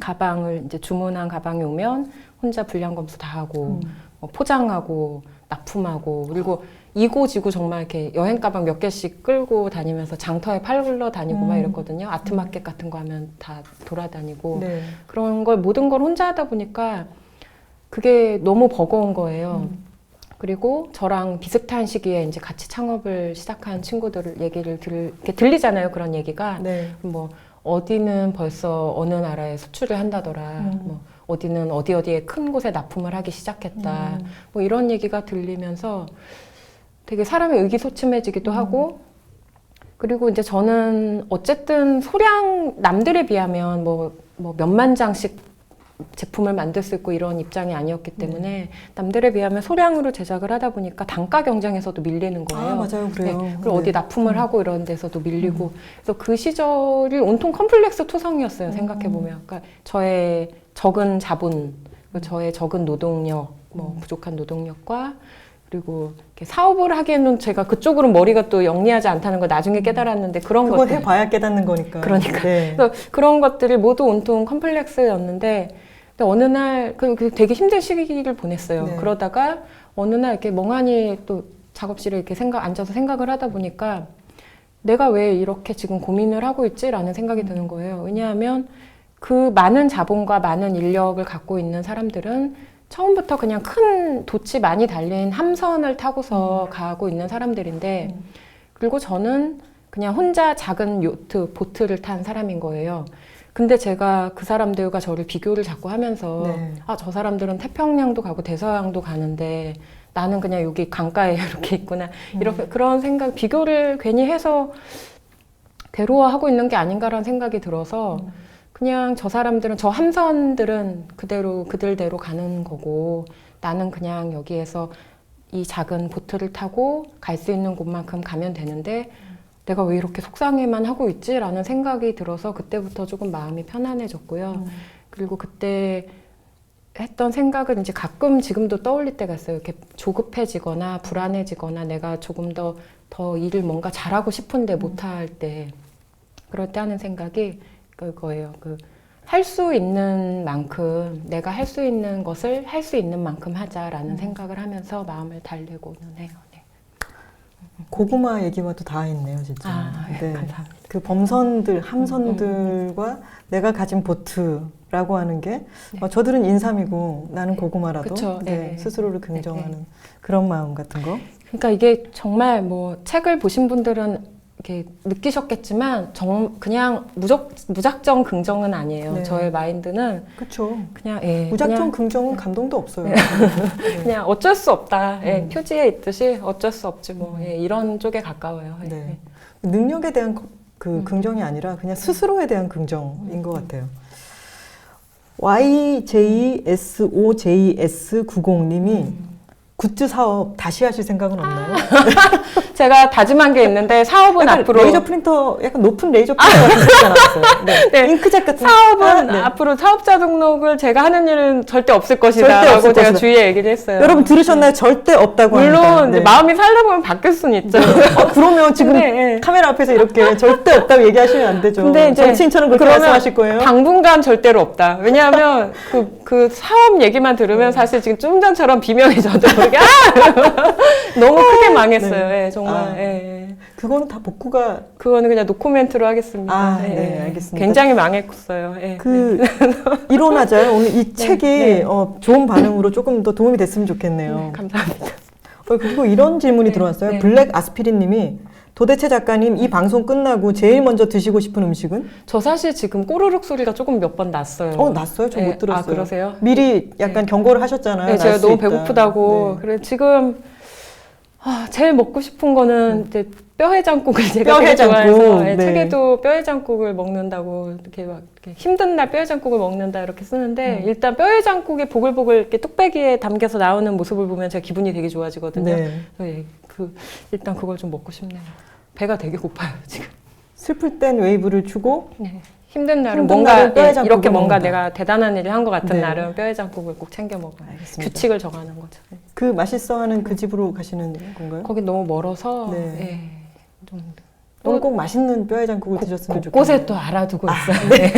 가방을 이제 주문한 가방이 오면 혼자 분량 검수 다 하고 뭐 포장하고 납품하고 그리고 이고지고 정말 이렇게 여행 가방 몇 개씩 끌고 다니면서 장터에 팔러 다니고 막 이랬거든요. 아트마켓 같은 거 하면 다 돌아다니고 네. 그런 걸 모든 걸 혼자 하다 보니까 그게 너무 버거운 거예요. 그리고 저랑 비슷한 시기에 이제 같이 창업을 시작한 친구들 얘기를 이렇게 들리잖아요. 그런 얘기가. 네. 뭐 어디는 벌써 어느 나라에 수출을 한다더라. 뭐 어디는 어디에 큰 곳에 납품을 하기 시작했다. 뭐 이런 얘기가 들리면서 되게 사람이 의기소침해지기도 하고 그리고 이제 저는 어쨌든 소량 남들에 비하면 뭐 몇만 장씩 제품을 만들 수 있고 이런 입장이 아니었기 때문에 남들에 비하면 소량으로 제작을 하다 보니까 단가 경쟁에서도 밀리는 거예요. 아, 맞아요. 그래요. 네. 그리고 네. 어디 납품을 하고 이런 데서도 밀리고 그래서 그 시절이 온통 컴플렉스 투성이었어요. 생각해보면. 그러니까 저의 적은 자본, 저의 적은 노동력, 뭐 부족한 노동력과 그리고 이렇게 사업을 하기에는 제가 그쪽으로 머리가 또 영리하지 않다는 걸 나중에 깨달았는데 그런 그건 것들 해봐야 깨닫는 거니까. 그러니까. 네. 그래서 그런 것들이 모두 온통 컴플렉스였는데 근데 어느 날 되게 힘든 시기를 보냈어요. 네. 그러다가 어느 날 이렇게 멍하니 또 작업실에 이렇게 앉아서 생각을 하다 보니까 내가 왜 이렇게 지금 고민을 하고 있지라는 생각이 드는 거예요. 왜냐하면 그 많은 자본과 많은 인력을 갖고 있는 사람들은 처음부터 그냥 큰 돛이 많이 달린 함선을 타고서 가고 있는 사람들인데 그리고 저는 그냥 혼자 작은 요트, 보트를 탄 사람인 거예요. 근데 제가 그 사람들과 저를 비교를 자꾸 하면서 네. 아, 저 사람들은 태평양도 가고 대서양도 가는데 나는 그냥 여기 강가에 이렇게 있구나. 이렇게 그런 생각, 비교를 괜히 해서 괴로워하고 있는 게 아닌가라는 생각이 들어서 그냥 저 사람들은, 저 함선들은 그들대로 가는 거고 나는 그냥 여기에서 이 작은 보트를 타고 갈 수 있는 곳만큼 가면 되는데 내가 왜 이렇게 속상해만 하고 있지? 라는 생각이 들어서 그때부터 조금 마음이 편안해졌고요. 그리고 그때 했던 생각은 이제 가끔 지금도 떠올릴 때가 있어요. 이렇게 조급해지거나 불안해지거나 내가 조금 더 일을 뭔가 잘하고 싶은데 못할 때 그럴 때 하는 생각이 그거예요. 할 수 있는 만큼 내가 할 수 있는 것을 할 수 있는 만큼 하자라는 생각을 하면서 마음을 달래고는 해요. 네. 고구마 얘기와도 다 있네요, 진짜. 네. 감사합니다. 그 범선들, 함선들과 내가 가진 보트라고 하는 게 저들은 인삼이고 나는 고구마라도 그쵸. 네, 네. 스스로를 긍정하는 그런 마음 같은 거. 그러니까 이게 정말 뭐 책을 보신 분들은 이렇게 느끼셨겠지만 그냥 무작정 긍정은 아니에요. 네. 저의 마인드는 그렇죠. 그냥 무작정 그냥, 긍정은 감동도 없어요. 네. 그냥 어쩔 수 없다. 표지에 있듯이 어쩔 수 없지 뭐 이런 쪽에 가까워요. 네. 능력에 대한 그 긍정이 아니라 그냥 스스로에 대한 긍정인 것 같아요. YJSOJS90님이 굿즈 사업 다시 하실 생각은 없나요? 제가 다짐한 게 있는데 사업은 약간 앞으로 레이저 프린터, 약간 높은 레이저 프린터 같은 거 있지 않았어요? 네. 네. 잉크젯 같은 사업은 네. 앞으로 사업자 등록을 제가 하는 일은 절대 없을 절대 것이다 라고 없을 제가 것이다. 주위에 얘기를 했어요. 여러분 들으셨나요? 절대 없다고 물론 합니다. 이제 네. 마음이 살다 보면 바뀔 수는 있죠. 그러면 지금 근데, 카메라 앞에서 이렇게 절대 없다고 얘기하시면 안 되죠. 근데 이제 정치인처럼 그렇게 그러면 말씀하실 거예요? 당분간 절대로 없다. 왜냐하면 그 사업 얘기만 들으면 사실 지금 좀 전처럼 비명해져도 이게 너무 크게 망했어요. 네. 예, 정말. 예. 그거는 다 복구가 그거는 그냥 노코멘트로 하겠습니다. 예, 네, 예. 알겠습니다. 굉장히 망했어요. 예. 이론하자요. 오늘 이 책이 네. 좋은 반응으로 조금 더 도움이 됐으면 좋겠네요. 네, 감사합니다. 그리고 이런 질문이 네, 들어왔어요. 네. 블랙 아스피린 님이 도대체 작가님 이 방송 끝나고 제일 먼저 드시고 싶은 음식은? 저 사실 지금 꼬르륵 소리가 조금 몇 번 났어요. 났어요? 저 네. 못 들었어요. 아, 그러세요? 미리 약간 경고를 하셨잖아요. 네, 날 제가 수 너무 있다. 배고프다고. 네. 그래 지금 제일 먹고 싶은 거는 이제 뼈해장국을 제가 되게 뼈해장국. 좋아해서 네, 네. 책에도 뼈해장국을 먹는다고 이렇게 막 이렇게 힘든 날 뼈해장국을 먹는다 이렇게 쓰는데 일단 뼈해장국에 보글보글 이렇게 뚝배기에 담겨서 나오는 모습을 보면 제가 기분이 되게 좋아지거든요. 네. 네, 일단 그걸 좀 먹고 싶네요. 배가 되게 고파요 지금. 슬플 땐 웨이브를 추고 네. 힘든 날은 힘든 뭔가 날은 뼈해장국을 이렇게 뭔가 먹는다. 내가 대단한 일을 한 것 같은 네. 날은 뼈해장국을 꼭 챙겨 먹어요. 알겠습니다. 규칙을 정하는 거죠. 네. 그 맛있어하는 그 집으로 가시는 건가요? 거기 너무 멀어서 네. 예, 좀 오늘 꼭 맛있는 뼈해장국을 드셨으면 좋겠네요. 곳곳에 또 알아두고 있어요. 네.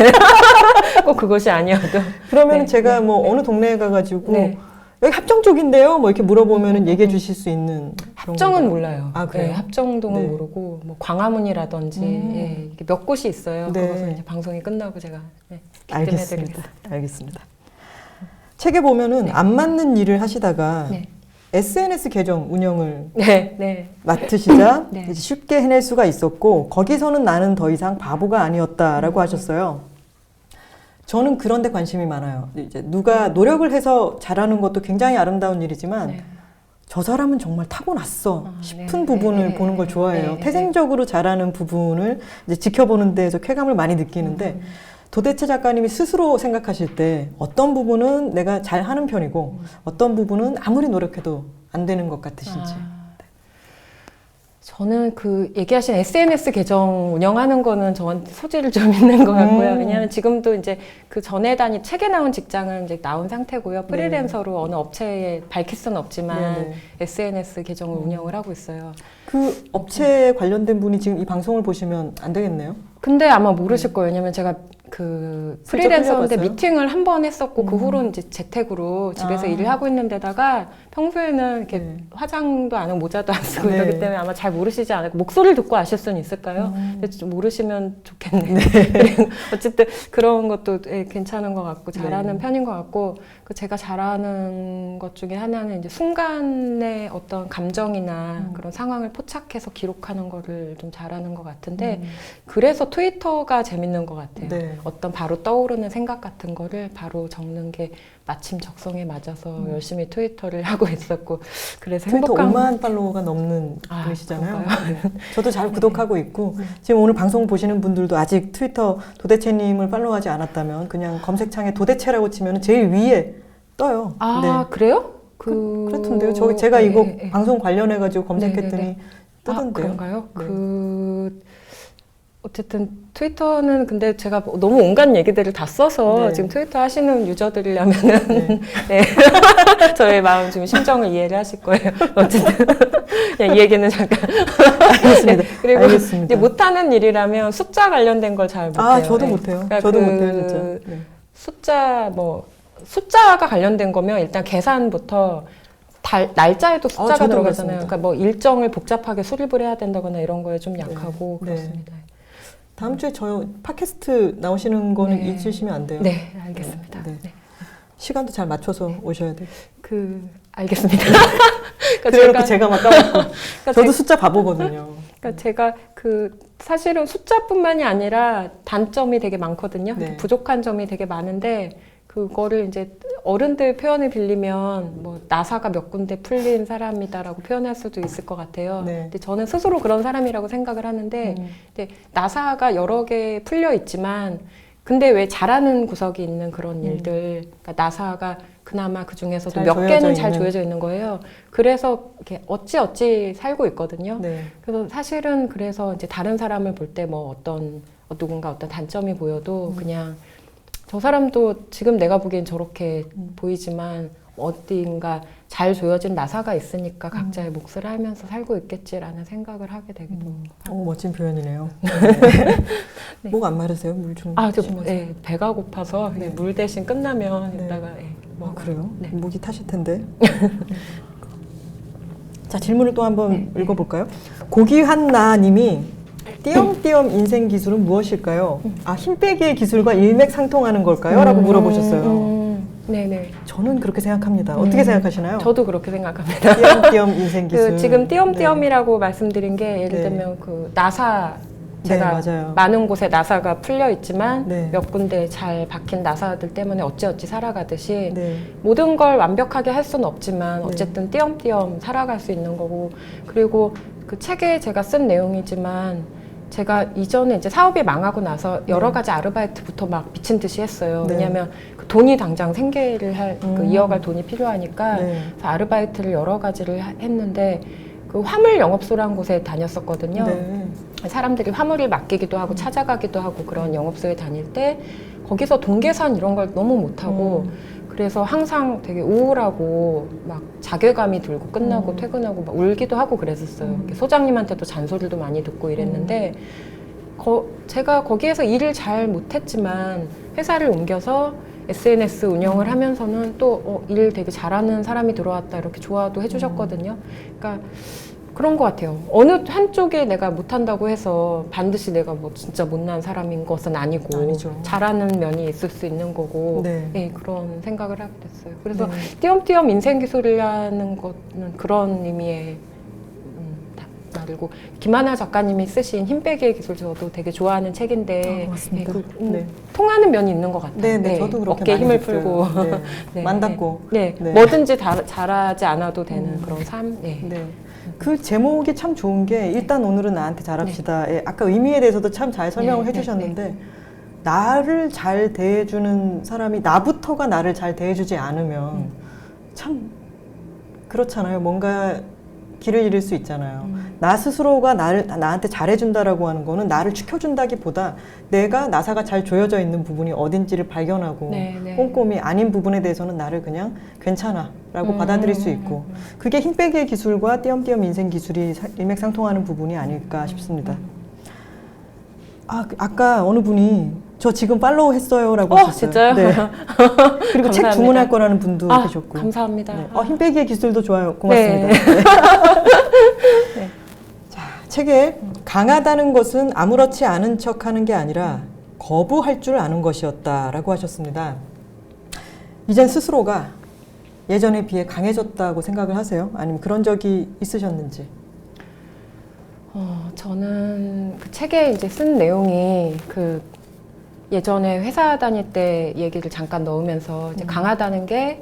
꼭 그것이 아니어도. 그러면 네, 제가 네, 뭐 네. 어느 동네에 가가지고 네. 여기 합정 쪽인데요? 뭐 이렇게 물어보면은 얘기해 주실 수 있는 그런 합정은 건가요? 몰라요. 아, 그래요? 네, 합정동은 네. 모르고 뭐 광화문이라든지 예, 이게 몇 곳이 있어요. 네. 그것은 이제 방송이 끝나고 제가 알겠습니다. 알겠습니다. 책에 보면은 네. 안 맞는 일을 하시다가 네. SNS 계정 운영을 네, 네. 맡으시자 네. 이제 쉽게 해낼 수가 있었고 거기서는 나는 더 이상 바보가 아니었다라고 하셨어요. 저는 그런 데 관심이 많아요. 이제 누가 노력을 해서 잘하는 것도 굉장히 아름다운 일이지만 네. 저 사람은 정말 타고났어 싶은 네, 부분을 네, 보는 걸 네, 좋아해요. 네, 네. 태생적으로 잘하는 부분을 이제 지켜보는 데에서 쾌감을 많이 느끼는데 도대체 작가님이 스스로 생각하실 때 어떤 부분은 내가 잘하는 편이고 어떤 부분은 아무리 노력해도 안 되는 것 같으신지. 저는 그 얘기하신 SNS 계정 운영하는 거는 저한테 소질을 좀 있는 것 같고요. 왜냐하면 지금도 이제 그 전에 책에 나온 직장은 이제 나온 상태고요. 프리랜서로 어느 업체에 밝힐 수는 없지만 네네. SNS 계정을 운영을 하고 있어요. 그 업체에 관련된 분이 지금 이 방송을 보시면 안 되겠네요? 근데 아마 모르실 거예요. 왜냐면 제가 그 슬쩍 프리랜서인데 흘려봤어요? 미팅을 한 번 했었고 그 후로 이제 재택으로 집에서 일을 하고 있는 데다가 평소에는 이렇게 네. 화장도 안 하고 모자도 안 쓰고 네. 이러기 때문에 아마 잘 모르시지 않을까. 목소리를 듣고 아실 수는 있을까요? 근데 좀 모르시면 좋겠네요. 그리고 어쨌든 그런 것도 괜찮은 것 같고 잘하는 편인 것 같고 그 제가 잘하는 것 중에 하나는 이제 순간의 어떤 감정이나 그런 상황을 포착해서 기록하는 거를 좀 잘하는 것 같은데 그래서 트위터가 재밌는 것 같아요. 네. 어떤 바로 떠오르는 생각 같은 거를 바로 적는 게 마침 적성에 맞아서 열심히 트위터를 하고 있었고 그래서 트위터 행복한 5만 팔로워가 넘는 아, 분이시잖아요. 그런가요? 네. 저도 잘 구독하고 있고 지금 오늘 방송 보시는 분들도 아직 트위터 도대체님을 팔로우하지 않았다면 그냥 검색창에 도대체라고 치면 제일 위에 떠요. 아 그래요? 그렇던데요. 제가 이거 방송 관련해가지고 검색했더니 네네네. 뜨던데요. 아, 그런가요? 네. 어쨌든 트위터는 근데 제가 너무 온갖 얘기들을 다 써서 네. 지금 트위터 하시는 유저들이라면은 네. 네. 저의 마음 지금 심정을 이해를 하실 거예요. 어쨌든 그냥 이 얘기는 잠깐. 알겠습니다. 네. 그리고 알겠습니다. 이제 못하는 일이라면 숫자 관련된 걸 잘 못해요. 아, 저도 네. 못해요. 그러니까 저도 그 못해요, 진짜. 네. 숫자가 관련된 거면 일단 계산부터 날짜에도 숫자가 저도 들어가잖아요. 그렇습니다. 그러니까 뭐 일정을 복잡하게 수립을 해야 된다거나 이런 거에 좀 약하고 네. 그렇습니다. 다음 주에 저 팟캐스트 나오시는 거는 네. 잊으시면 안 돼요. 네, 알겠습니다. 네. 네. 시간도 잘 맞춰서 오셔야 돼요. 알겠습니다. 그래놓고 제가 막 까먹고. 그러니까 저도 숫자 바보거든요. 그러니까 제가 사실은 숫자뿐만이 아니라 단점이 되게 많거든요. 네. 부족한 점이 되게 많은데 그거를 이제 어른들 표현을 빌리면 뭐 나사가 몇 군데 풀린 사람이다라고 표현할 수도 있을 것 같아요. 네. 근데 저는 스스로 그런 사람이라고 생각을 하는데 근데 나사가 여러 개 풀려 있지만 근데 왜 잘하는 구석이 있는 그런 일들 그러니까 나사가 그나마 그 중에서도 잘 몇 조여져 개는 잘 있는. 조여져 있는 거예요. 그래서 이렇게 어찌 살고 있거든요. 네. 그래서 사실은 그래서 이제 다른 사람을 볼 때 뭐 누군가 어떤 단점이 보여도 그냥 저 사람도 지금 내가 보기엔 저렇게 보이지만 어딘가 잘 조여진 나사가 있으니까 각자의 몫을 하면서 살고 있겠지라는 생각을 하게 되기도 하고. 멋진 표현이네요. 네. 목 안 마르세요? 물 좀. 네, 배가 고파서 네. 물 대신 끝나면 네. 이따가 그래요? 네. 목이 타실 텐데. 자, 질문을 또 한번 읽어볼까요? 고기한나님이 띄엄띄엄 인생 기술은 무엇일까요? 힘 빼기의 기술과 일맥상통하는 걸까요? 라고 물어보셨어요. 네네. 저는 그렇게 생각합니다. 어떻게 생각하시나요? 저도 그렇게 생각합니다. 띄엄띄엄 인생 기술. 지금 띄엄띄엄이라고 말씀드린 게 예를 네. 들면 나사 제가 네, 맞아요. 많은 곳에 나사가 풀려 있지만 네. 몇 군데 잘 박힌 나사들 때문에 어찌어찌 살아가듯이 네. 모든 걸 완벽하게 할 수는 없지만 네. 어쨌든 띄엄띄엄 살아갈 수 있는 거고 그리고 그 책에 제가 쓴 내용이지만 제가 이전에 이제 사업이 망하고 나서 여러 가지 아르바이트부터 막 미친 듯이 했어요. 네. 왜냐하면 그 돈이 당장 생계를 이어갈 돈이 필요하니까 네. 그래서 아르바이트를 여러 가지를 했는데 그 화물 영업소라는 곳에 다녔었거든요. 네. 사람들이 화물을 맡기기도 하고 찾아가기도 하고 그런 영업소에 다닐 때 거기서 동계산 이런 걸 너무 못하고 그래서 항상 되게 우울하고 막 자괴감이 들고 끝나고 퇴근하고 막 울기도 하고 그랬었어요. 이렇게 소장님한테도 잔소리도 많이 듣고 이랬는데 제가 거기에서 일을 잘 못했지만 회사를 옮겨서 SNS 운영을 하면서는 또 일 되게 잘하는 사람이 들어왔다 이렇게 좋아도 해주셨거든요. 그러니까 그런 것 같아요. 어느 한쪽에 내가 못한다고 해서 반드시 내가 뭐 진짜 못난 사람인 것은 아니고 아니죠. 잘하는 면이 있을 수 있는 거고 네. 네, 그런 생각을 하게 됐어요. 그래서 네. 띄엄띄엄 인생 기술이라는 것은 그런 의미의 말이고 김하나 작가님이 쓰신 힘 빼기의 기술 저도 되게 좋아하는 책인데 고맙습니다. 네, 통하는 면이 있는 것 같아요. 네, 저도 그렇게 어깨에 많이 힘을 느껴요. 풀고 네. 네, 만닿고. 네, 네. 뭐든지 잘하지 않아도 되는 그런 삶. 네. 네. 그 제목이 참 좋은 게 일단 오늘은 나한테 잘합시다에 아까 의미에 대해서도 참 잘 설명을 네, 해주셨는데 나를 잘 대해주는 사람이 나부터가 나를 잘 대해주지 않으면 참 그렇잖아요. 뭔가 길을 잃을 수 있잖아요. 나 스스로가 나한테 잘해준다라고 하는 거는 나를 지켜준다기보다 내가 나사가 잘 조여져 있는 부분이 어딘지를 발견하고 꼼꼼히 아닌 부분에 대해서는 나를 그냥 괜찮아 라고 받아들일 수 있고 그게 힘 빼기의 기술과 띄엄띄엄 인생 기술이 일맥상통하는 부분이 아닐까 싶습니다. 아까 어느 분이 저 지금 팔로우 했어요 라고 하셨어요. 진짜요? 네. 그리고 책 감사합니다. 주문할 거라는 분도 계셨고 감사합니다. 네. 힘 빼기의 기술도 좋아요. 고맙습니다. 네. 네. 자, 책에 강하다는 것은 아무렇지 않은 척하는 게 아니라 거부할 줄 아는 것이었다라고 하셨습니다. 이젠 스스로가 예전에 비해 강해졌다고 생각을 하세요? 아니면 그런 적이 있으셨는지? 저는 그 책에 이제 쓴 내용이 예전에 회사 다닐 때 얘기를 잠깐 넣으면서 이제 강하다는 게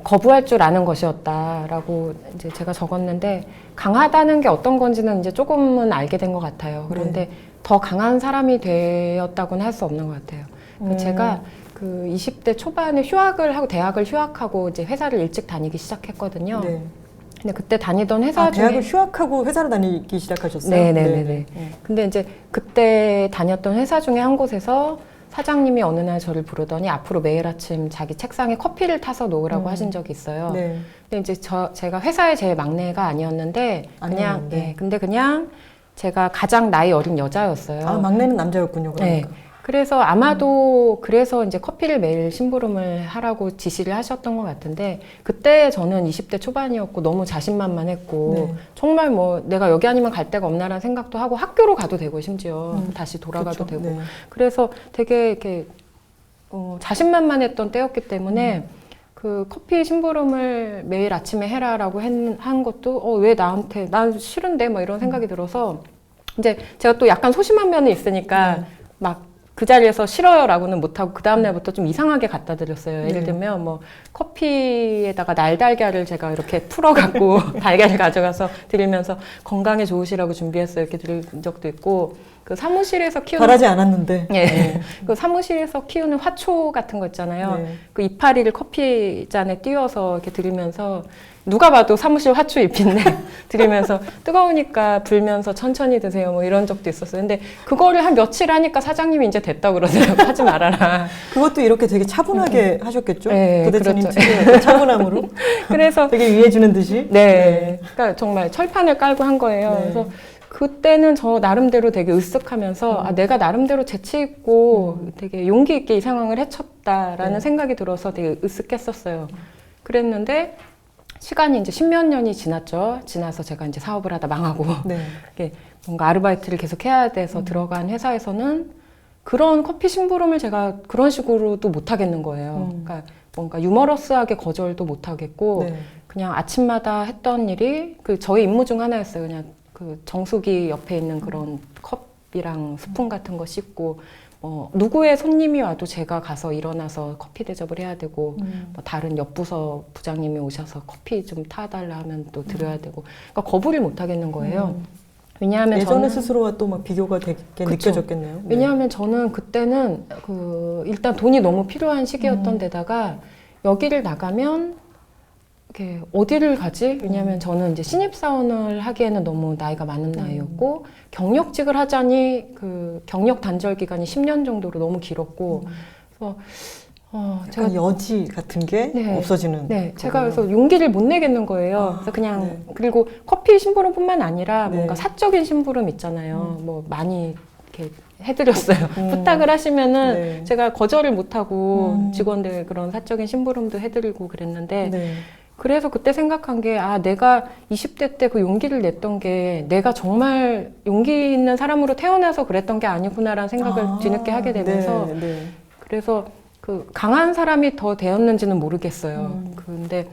거부할 줄 아는 것이었다라고 이제 제가 적었는데 강하다는 게 어떤 건지는 이제 조금은 알게 된 것 같아요. 그런데 더 강한 사람이 되었다고는 할 수 없는 것 같아요. 제가 그 20대 초반에 휴학을 하고 대학을 휴학하고 이제 회사를 일찍 다니기 시작했거든요. 네. 근데 그때 다니던 회사 중에 대학을 휴학하고 회사를 다니기 시작하셨어요? 네네네. 근데 이제 그때 다녔던 회사 중에 한 곳에서 사장님이 어느 날 저를 부르더니 앞으로 매일 아침 자기 책상에 커피를 타서 놓으라고 하신 적이 있어요. 네. 근데 이제 제가 회사의 제일 막내가 아니었는데 그냥 근데 그냥 제가 가장 나이 어린 여자였어요. 아, 막내는 남자였군요. 그러니까. 네. 그래서 아마도 그래서 이제 커피를 매일 심부름을 하라고 지시를 하셨던 것 같은데 그때 저는 20대 초반이었고 너무 자신만만했고 네. 정말 뭐 내가 여기 아니면 갈 데가 없나라는 생각도 하고 학교로 가도 되고 심지어 다시 돌아가도 그렇죠. 되고 네. 그래서 되게 이렇게 자신만만했던 때였기 때문에 그 커피 심부름을 매일 아침에 해라라고 한 것도 왜 나한테 난 싫은데 뭐 이런 생각이 들어서 이제 제가 또 약간 소심한 면이 있으니까 막 그 자리에서 싫어요라고는 못하고 그 다음날부터 좀 이상하게 갖다 드렸어요. 예를 들면 뭐 커피에다가 날달걀을 제가 이렇게 풀어갖고 달걀을 가져가서 드리면서 건강에 좋으시라고 준비했어요. 이렇게 드린 적도 있고 그 사무실에서 키우는 바라지 않았는데. 네. 그 사무실에서 키우는 화초 같은 거 있잖아요. 네. 그 이파리를 커피 잔에 띄워서 이렇게 드리면서 누가 봐도 사무실 화초 잎인데 드리면서 뜨거우니까 불면서 천천히 드세요. 뭐 이런 적도 있었어요. 근데 그거를 한 며칠 하니까 사장님이 이제 됐다고 그러더라고요. 하지 말아라. 그것도 이렇게 되게 차분하게 하셨겠죠? 네, 부대처님 그렇죠. 특유의 차분함으로. 그래서 되게 위해주는 듯이. 네. 그러니까 정말 철판을 깔고 한 거예요. 네. 그래서 그때는 저 나름대로 되게 으쓱하면서 내가 나름대로 재치 있고 되게 용기 있게 이 상황을 헤쳤다라는 네. 생각이 들어서 되게 으쓱했었어요. 그랬는데 시간이 이제 10몇 년이 지났죠. 지나서 제가 이제 사업을 하다 망하고 네. 이게 뭔가 아르바이트를 계속 해야 돼서 들어간 회사에서는 그런 커피 심부름을 제가 그런 식으로도 못 하겠는 거예요. 그러니까 뭔가 유머러스하게 거절도 못 하겠고 네. 그냥 아침마다 했던 일이 그 저희 임무 중 하나였어요. 그냥 그 정수기 옆에 있는 그런 컵이랑 스푼 같은 거 씻고 누구의 손님이 와도 제가 가서 일어나서 커피 대접을 해야 되고 뭐 다른 옆 부서 부장님이 오셔서 커피 좀 타달라 하면 또 드려야 되고 그러니까 거부를 못 하겠는 거예요. 왜냐하면 예전의 저는 스스로와 또 막 비교가 되게 그쵸. 느껴졌겠네요. 네. 왜냐하면 저는 그때는 일단 돈이 너무 필요한 시기였던 데다가 여기를 나가면 이렇게 어디를 가지? 왜냐하면 저는 이제 신입사원을 하기에는 너무 나이가 많은 나이였고 경력직을 하자니 그 경력 단절 기간이 10년 정도로 너무 길었고 그래서 제가 여지 같은 게 네. 없어지는. 네, 제가 그래서 용기를 못 내겠는 거예요. 그래서 그냥 네. 그리고 커피 심부름뿐만 아니라 네. 뭔가 사적인 심부름 있잖아요. 뭐 많이 이렇게 해드렸어요. 부탁을 하시면은 네. 제가 거절을 못 하고 직원들 그런 사적인 심부름도 해드리고 그랬는데 네. 그래서 그때 생각한 게 내가 20대 때 그 용기를 냈던 게 내가 정말 용기 있는 사람으로 태어나서 그랬던 게 아니구나라는 생각을 뒤늦게 하게 되면서 네, 네. 그래서 그 강한 사람이 더 되었는지는 모르겠어요. 근데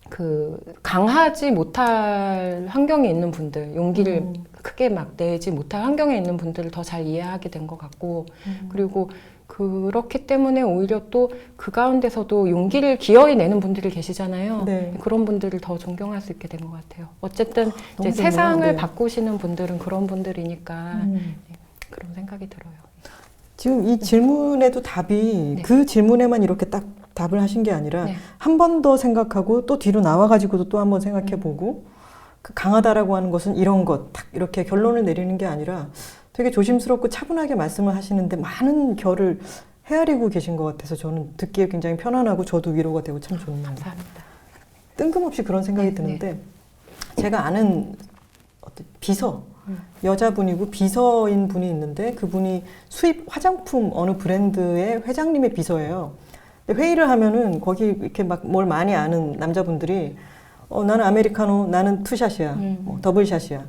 그 강하지 못할 환경에 있는 분들, 용기를 크게 막 내지 못할 환경에 있는 분들을 더 잘 이해하게 된 것 같고, 그리고 그렇기 때문에 오히려 또 그 가운데서도 용기를 기어이 내는 분들이 계시잖아요. 네. 그런 분들을 더 존경할 수 있게 된 것 같아요. 어쨌든 너무 이제 좋네요. 세상을 네. 바꾸시는 분들은 그런 분들이니까 그런 생각이 들어요. 지금 이 질문에도 답이 네. 그 질문에만 이렇게 딱 답을 하신 게 아니라 네. 한 번 더 생각하고 또 뒤로 나와가지고도 또 한 번 생각해보고 그 강하다라고 하는 것은 이런 것 딱 이렇게 결론을 내리는 게 아니라 되게 조심스럽고 차분하게 말씀을 하시는데 많은 결을 헤아리고 계신 것 같아서 저는 듣기에 굉장히 편안하고 저도 위로가 되고 참 좋네요. 감사합니다. 뜬금없이 그런 생각이 네, 드는데 제가 아는 어떤 비서 여자분이고 비서인 분이 있는데 그분이 수입 화장품 어느 브랜드의 회장님의 비서예요. 근데 회의를 하면은 거기 이렇게 막 뭘 많이 아는 남자분들이 나는 아메리카노, 나는 투샷이야, 더블샷이야.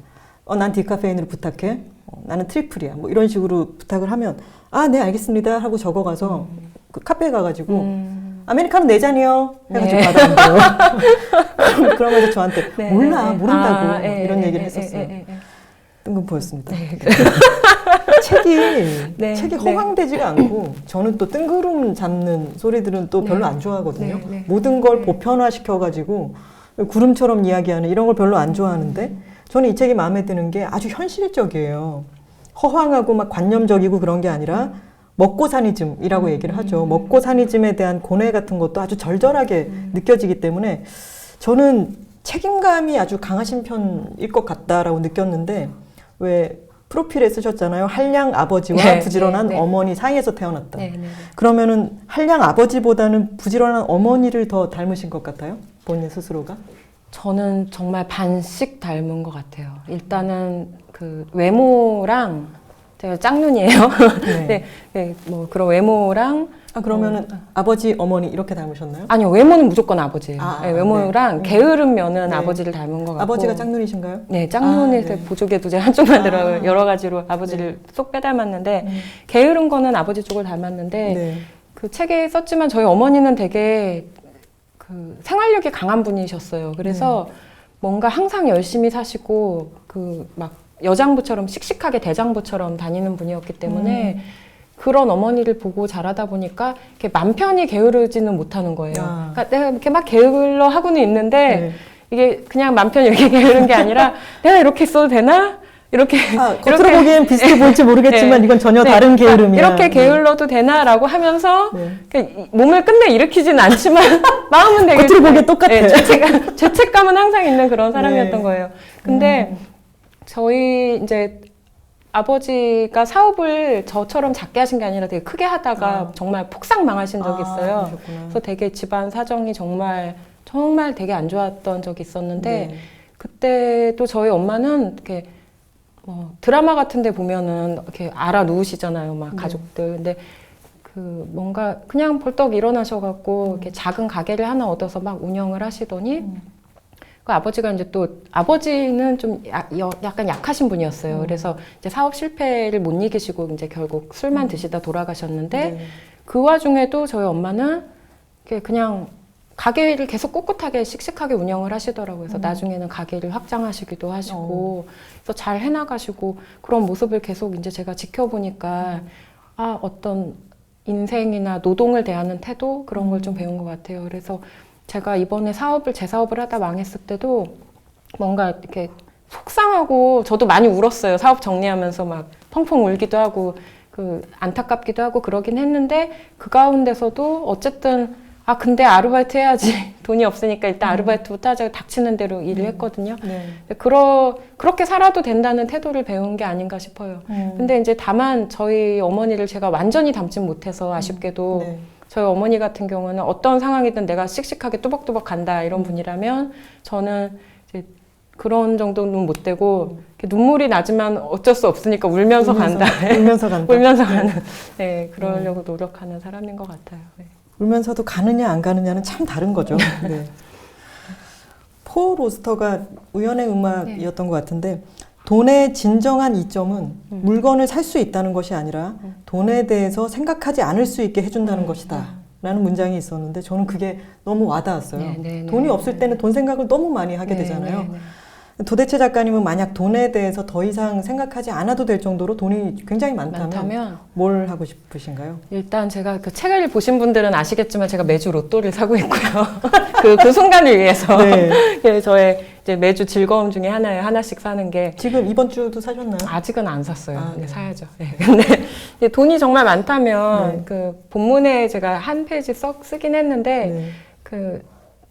난 디카페인으로 부탁해. 나는 트리플이야. 뭐 이런 식으로 부탁을 하면 네 알겠습니다 하고 적어가서 그 카페에 가가지고 아메리카노 4잔이요 해가지고 받아온대요. 그러면서 저한테 네, 몰라 네. 모른다고 예, 이런 예, 얘기를 예, 했었어요. 예, 예, 예. 뜬금포였습니다. 네. 책이 네, 허황되지가 않고 저는 또 뜬구름 잡는 소리들은 또 별로 네. 안 좋아하거든요. 네, 네. 모든 걸 보편화시켜가지고 구름처럼 이야기하는 이런 걸 별로 안 좋아하는데 저는 이 책이 마음에 드는 게 아주 현실적이에요. 허황하고 막 관념적이고 그런 게 아니라 먹고사니즘이라고 얘기를 하죠. 먹고사니즘에 대한 고뇌 같은 것도 아주 절절하게 느껴지기 때문에 저는 책임감이 아주 강하신 편일 것 같다라고 느꼈는데 왜 프로필에 쓰셨잖아요. 한량 아버지와 네, 부지런한 네, 네. 어머니 사이에서 태어났다. 네, 네. 그러면은 한량 아버지보다는 부지런한 어머니를 더 닮으신 것 같아요? 본인 스스로가? 저는 정말 반씩 닮은 것 같아요. 일단은 그 외모랑 제가 짝눈이에요. 네. 네, 네, 뭐 그런 외모랑 그러면은 아버지, 어머니 이렇게 닮으셨나요? 아니요, 외모는 무조건 아버지예요. 아, 네, 외모랑 네. 게으른 면은 네. 아버지를 닮은 것 같고. 아버지가 짝눈이신가요? 네, 짝눈에서 네. 보조개도 제가 한쪽만 들어 아. 여러 가지로 아버지를 쏙 빼닮았는데 음. 게으른 거는 아버지 쪽을 닮았는데 네. 그 책에 썼지만 저희 어머니는 되게 그 생활력이 강한 분이셨어요. 그래서 뭔가 항상 열심히 사시고 그 막 여장부처럼 씩씩하게 대장부처럼 다니는 분이었기 때문에 그런 어머니를 보고 자라다 보니까 이렇게 맘 편히 게으르지는 못하는 거예요. 아. 그러니까 내가 이렇게 막 게을러 하고는 있는데 네. 이게 그냥 맘 편히 이렇게 게으른 게 아니라 내가 이렇게 써도 되나? 이렇게 겉으로 보기엔 비슷해 보일지 모르겠지만 네. 이건 전혀 네. 다른 게으름이야. 이렇게 게을러도 되나라고 하면서 네. 그러니까 몸을 끝내 일으키지는 않지만 마음은 되게 겉으로 보기엔 똑같아. 죄책감은 항상 있는 그런 사람이었던 네. 거예요. 근데 저희 이제 아버지가 사업을 저처럼 작게 하신 게 아니라 되게 크게 하다가 정말 폭삭 망하신 적이 있어요. 그러셨구나. 그래서 되게 집안 사정이 정말 되게 안 좋았던 적이 있었는데 네. 그때도 저희 엄마는 이렇게 뭐 드라마 같은 데 보면은 이렇게 알아 누우시잖아요. 막 네. 가족들. 근데 그 뭔가 그냥 벌떡 일어나셔갖고 이렇게 작은 가게를 하나 얻어서 막 운영을 하시더니 그 아버지가 이제 또 아버지는 좀 약간 약하신 분이었어요. 그래서 이제 사업 실패를 못 이기시고 이제 결국 술만 드시다 돌아가셨는데 네. 그 와중에도 저희 엄마는 이렇게 그냥 가게를 계속 꿋꿋하게 씩씩하게 운영을 하시더라고요. 그래서 나중에는 가게를 확장하시기도 하시고 그래서 잘 해나가시고 그런 모습을 계속 이제 제가 지켜보니까 어떤 인생이나 노동을 대하는 태도 그런 걸 좀 배운 것 같아요. 그래서 제가 이번에 제 사업을 하다 망했을 때도 뭔가 이렇게 속상하고 저도 많이 울었어요. 사업 정리하면서 막 펑펑 울기도 하고 그 안타깝기도 하고 그러긴 했는데 그 가운데서도 어쨌든 근데 아르바이트 해야지 돈이 없으니까 일단 아르바이트부터 하자 닥치는 대로 일을 했거든요. 네. 그렇게 살아도 된다는 태도를 배운 게 아닌가 싶어요. 근데 이제 다만 저희 어머니를 제가 완전히 닮진 못해서 아쉽게도 네. 저희 어머니 같은 경우는 어떤 상황이든 내가 씩씩하게 뚜벅뚜벅 간다 이런 분이라면 저는 이제 그런 정도는 못 되고 이렇게 눈물이 나지만 어쩔 수 없으니까 울면서 간다. 울면서 간다. 울면서 가는. 네, 그러려고 노력하는 사람인 것 같아요. 네. 울면서도 가느냐 안 가느냐는 참 다른 거죠. 네. 폴 오스터가 우연의 음악이었던 것 같은데 돈의 진정한 이점은 물건을 살 수 있다는 것이 아니라 돈에 대해서 생각하지 않을 수 있게 해준다는 것이다 라는 문장이 있었는데 저는 그게 너무 와닿았어요. 네, 돈이 없을 때는 돈 생각을 너무 많이 하게 되잖아요. 도대체 작가님은 만약 돈에 대해서 더 이상 생각하지 않아도 될 정도로 돈이 굉장히 많다면 뭘 하고 싶으신가요? 일단 제가 그 책을 보신 분들은 아시겠지만 제가 매주 로또를 사고 있고요. 그 순간을 위해서. 네. 저의 이제 매주 즐거움 중에 하나씩 사는 게. 지금 이번 주도 사셨나요? 아직은 안 샀어요. 네. 사야죠. 네. 근데 돈이 정말 많다면 네. 그 본문에 제가 한 페이지 쓰긴 했는데 네.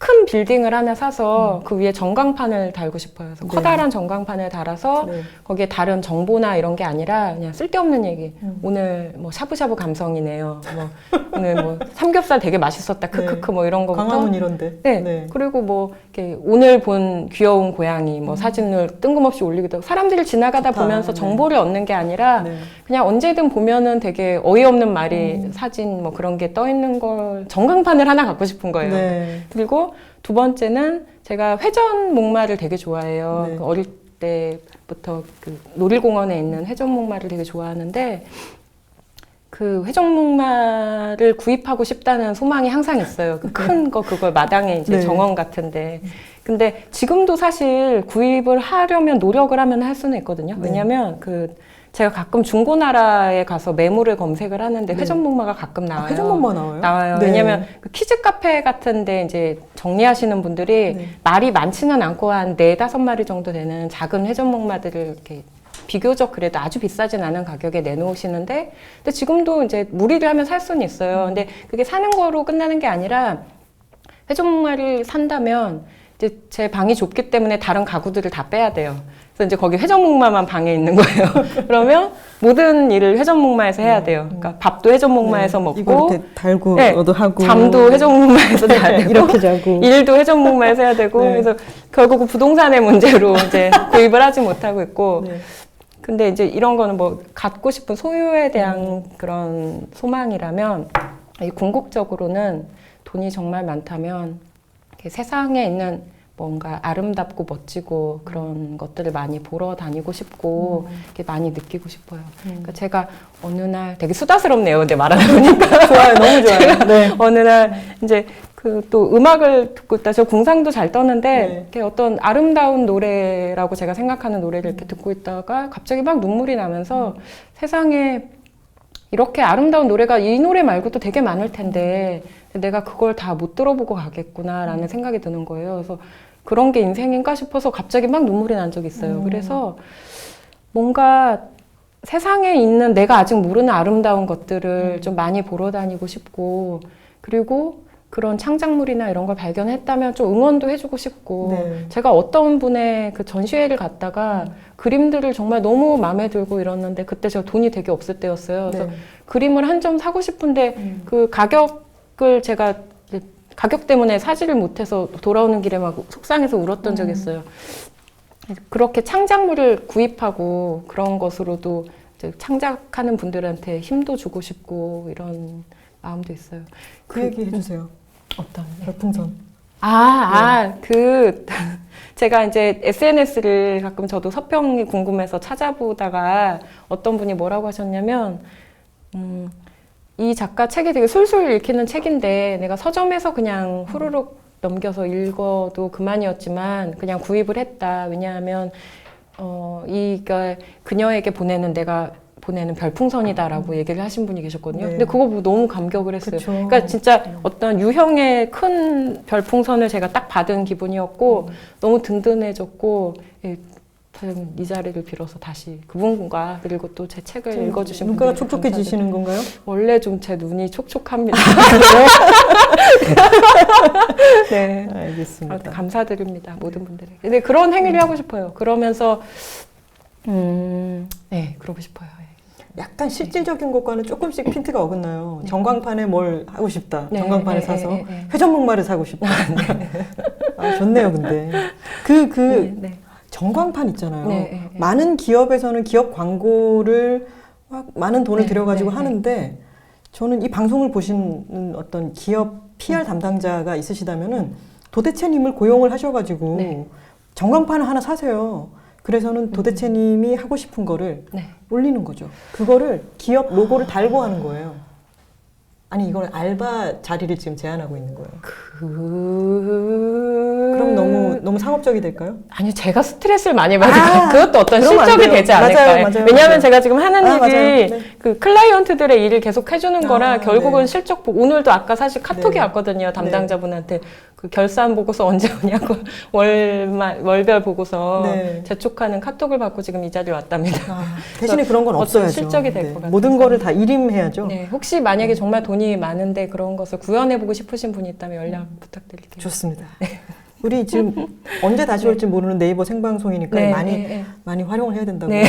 큰 빌딩을 하나 사서 그 위에 전광판을 달고 싶어요. 그래서 커다란 전광판을 달아서 거기에 다른 정보나 이런 게 아니라 그냥 쓸데없는 얘기. 오늘 뭐 샤브샤브 감성이네요. 오늘 뭐 삼겹살 되게 맛있었다. 크크크 뭐 이런 거부터. 광화문 이런데. 네. 그리고 뭐 이렇게 오늘 본 귀여운 고양이 뭐 사진을 뜬금없이 올리기도 하고 사람들이 지나가다 보면서 정보를 얻는 게 아니라 그냥 언제든 보면은 되게 어이없는 말이 사진 뭐 그런 게 떠 있는 걸 전광판을 하나 갖고 싶은 거예요. 네. 그리고 두 번째는 제가 회전 목마를 되게 좋아해요. 네. 어릴 때부터 그 놀이공원에 있는 회전 목마를 되게 좋아하는데 그 회전 목마를 구입하고 싶다는 소망이 항상 있어요. 그 큰 거 그걸 마당에 이제 정원 같은데. 근데 지금도 사실 구입을 하려면 노력을 하면 할 수는 있거든요. 왜냐면 제가 가끔 중고나라에 가서 매물을 검색을 하는데 회전 목마가 가끔 나와요. 회전 목마 나와요? 나와요. 네. 왜냐면 그 키즈 카페 같은데 이제 정리하시는 분들이 말이 많지는 않고 한 4-5마리 정도 되는 작은 회전 목마들을 이렇게 비교적 그래도 아주 비싸진 않은 가격에 내놓으시는데 근데 지금도 이제 무리를 하면 살 수는 있어요. 근데 그게 사는 거로 끝나는 게 아니라 회전 목마를 산다면 이제 제 방이 좁기 때문에 다른 가구들을 다 빼야 돼요. 그래서 이제 거기 회전목마만 방에 있는 거예요. 그러면 모든 일을 회전목마에서 해야 돼요. 그러니까 밥도 회전목마에서 먹고, 이거 이렇게 달고 네, 너도 하고, 잠도 회전목마에서 자야 되고, 이렇게 자고, 일도 회전목마에서 해야 되고, 네. 그래서 결국 부동산의 문제로 이제 구입을 하지 못하고 있고, 네. 근데 이제 이런 거는 뭐 갖고 싶은 소유에 대한 그런 소망이라면, 이 궁극적으로는 돈이 정말 많다면 이렇게 세상에 있는 뭔가 아름답고 멋지고 그런 것들을 많이 보러 다니고 싶고 이렇게 많이 느끼고 싶어요. 그러니까 제가 어느 날 되게 수다스럽네요. 근데 말하다 보니까 좋아요, 너무 좋아요. 네. 어느 날 이제 그 또 음악을 듣고 있다. 저 궁상도 잘 떠는데 네. 이렇게 어떤 아름다운 노래라고 제가 생각하는 노래를 이렇게 듣고 있다가 갑자기 막 눈물이 나면서 세상에 이렇게 아름다운 노래가 이 노래 말고도 되게 많을 텐데 내가 그걸 다 못 들어보고 가겠구나라는 생각이 드는 거예요. 그래서 그런 게 인생인가 싶어서 갑자기 막 눈물이 난 적이 있어요. 그래서 뭔가 세상에 있는 내가 아직 모르는 아름다운 것들을 좀 많이 보러 다니고 싶고, 그리고 그런 창작물이나 이런 걸 발견했다면 좀 응원도 해주고 싶고, 네. 제가 어떤 분의 그 전시회를 갔다가 그림들을 정말 너무 마음에 들고 이랬는데 그때 제가 돈이 되게 없을 때였어요. 그래서 네. 그림을 한 점 사고 싶은데 그 가격을 제가 이제 가격 때문에 사지를 못해서 돌아오는 길에 막 속상해서 울었던 적이 있어요. 그렇게 창작물을 구입하고 그런 것으로도 이제 창작하는 분들한테 힘도 주고 싶고 이런 마음도 있어요. 그 얘기 해주세요. 어떤? 별풍선. 제가 이제 SNS를 가끔 저도 서평이 궁금해서 찾아보다가 어떤 분이 뭐라고 하셨냐면, 이 작가 책이 되게 술술 읽히는 책인데 내가 서점에서 그냥 후루룩 넘겨서 읽어도 그만이었지만 그냥 구입을 했다. 왜냐하면 이가 그녀에게 내가 보내는 별풍선이다라고 얘기를 하신 분이 계셨거든요. 네. 근데 그거 보고 너무 감격을 했어요. 그쵸. 그러니까 진짜 어떤 유형의 큰 별풍선을 제가 딱 받은 기분이었고 너무 든든해졌고, 예, 참 이 자리를 빌어서 다시 그분과 그리고 또 제 책을 읽어주신 눈가가 분들께 촉촉해지시는 건가요? 원래 좀 제 눈이 촉촉합니다. 네. 알겠습니다. 감사드립니다. 모든 분들에게. 근데 그런 행위를 하고 싶어요. 그러면서 네, 그러고 싶어요. 예. 약간 실질적인 것과는 조금씩 핀트가 어긋나요. 전광판에 뭘 하고 싶다. 네, 전광판에 네, 사서 네, 네. 회전목마를 사고 싶다. 아, 좋네요, 근데. 네. 전광판 있잖아요. 네, 네, 네. 많은 기업에서는 기업 광고를 막 많은 돈을 네, 들여가지고 네, 네. 하는데, 저는 이 방송을 보시는 어떤 기업 PR 담당자가 있으시다면은 도대체님을 고용을 하셔가지고 네. 전광판을 하나 사세요. 그래서는 도대체님이 하고 싶은 거를 네. 올리는 거죠. 그거를 기업 로고를 달고 하는 거예요. 아니, 이걸 알바 자리를 지금 제안하고 있는 거예요. 그럼 너무 상업적이 될까요? 아니요, 제가 스트레스를 많이 받으니까 아, 그것도 어떤 그러면 안 실적이 돼요. 되지 맞아요, 않을까요? 맞아요, 왜냐하면 맞아요. 제가 지금 하는 일이 맞아요. 네. 그 클라이언트들의 일을 계속 해주는 거라 아, 결국은 네. 실적 보고, 오늘도 아까 사실 카톡이 네. 왔거든요. 담당자분한테 그 결산 보고서 언제 오냐고 월별 보고서 네. 재촉하는 카톡을 받고 지금 이 자리에 왔답니다. 대신에 그런 건 어떤 없어야죠. 실적이 될 것 같아서. 모든 거를 다 일임해야죠. 네, 혹시 만약에 정말 돈이 많은데 그런 것을 구현해보고 싶으신 분이 있다면 연락 부탁드릴게요. 좋습니다. 우리 지금 언제 다시 올지 모르는 네이버 생방송이니까 네, 많이 네, 네. 많이 활용을 해야 된다고. 네.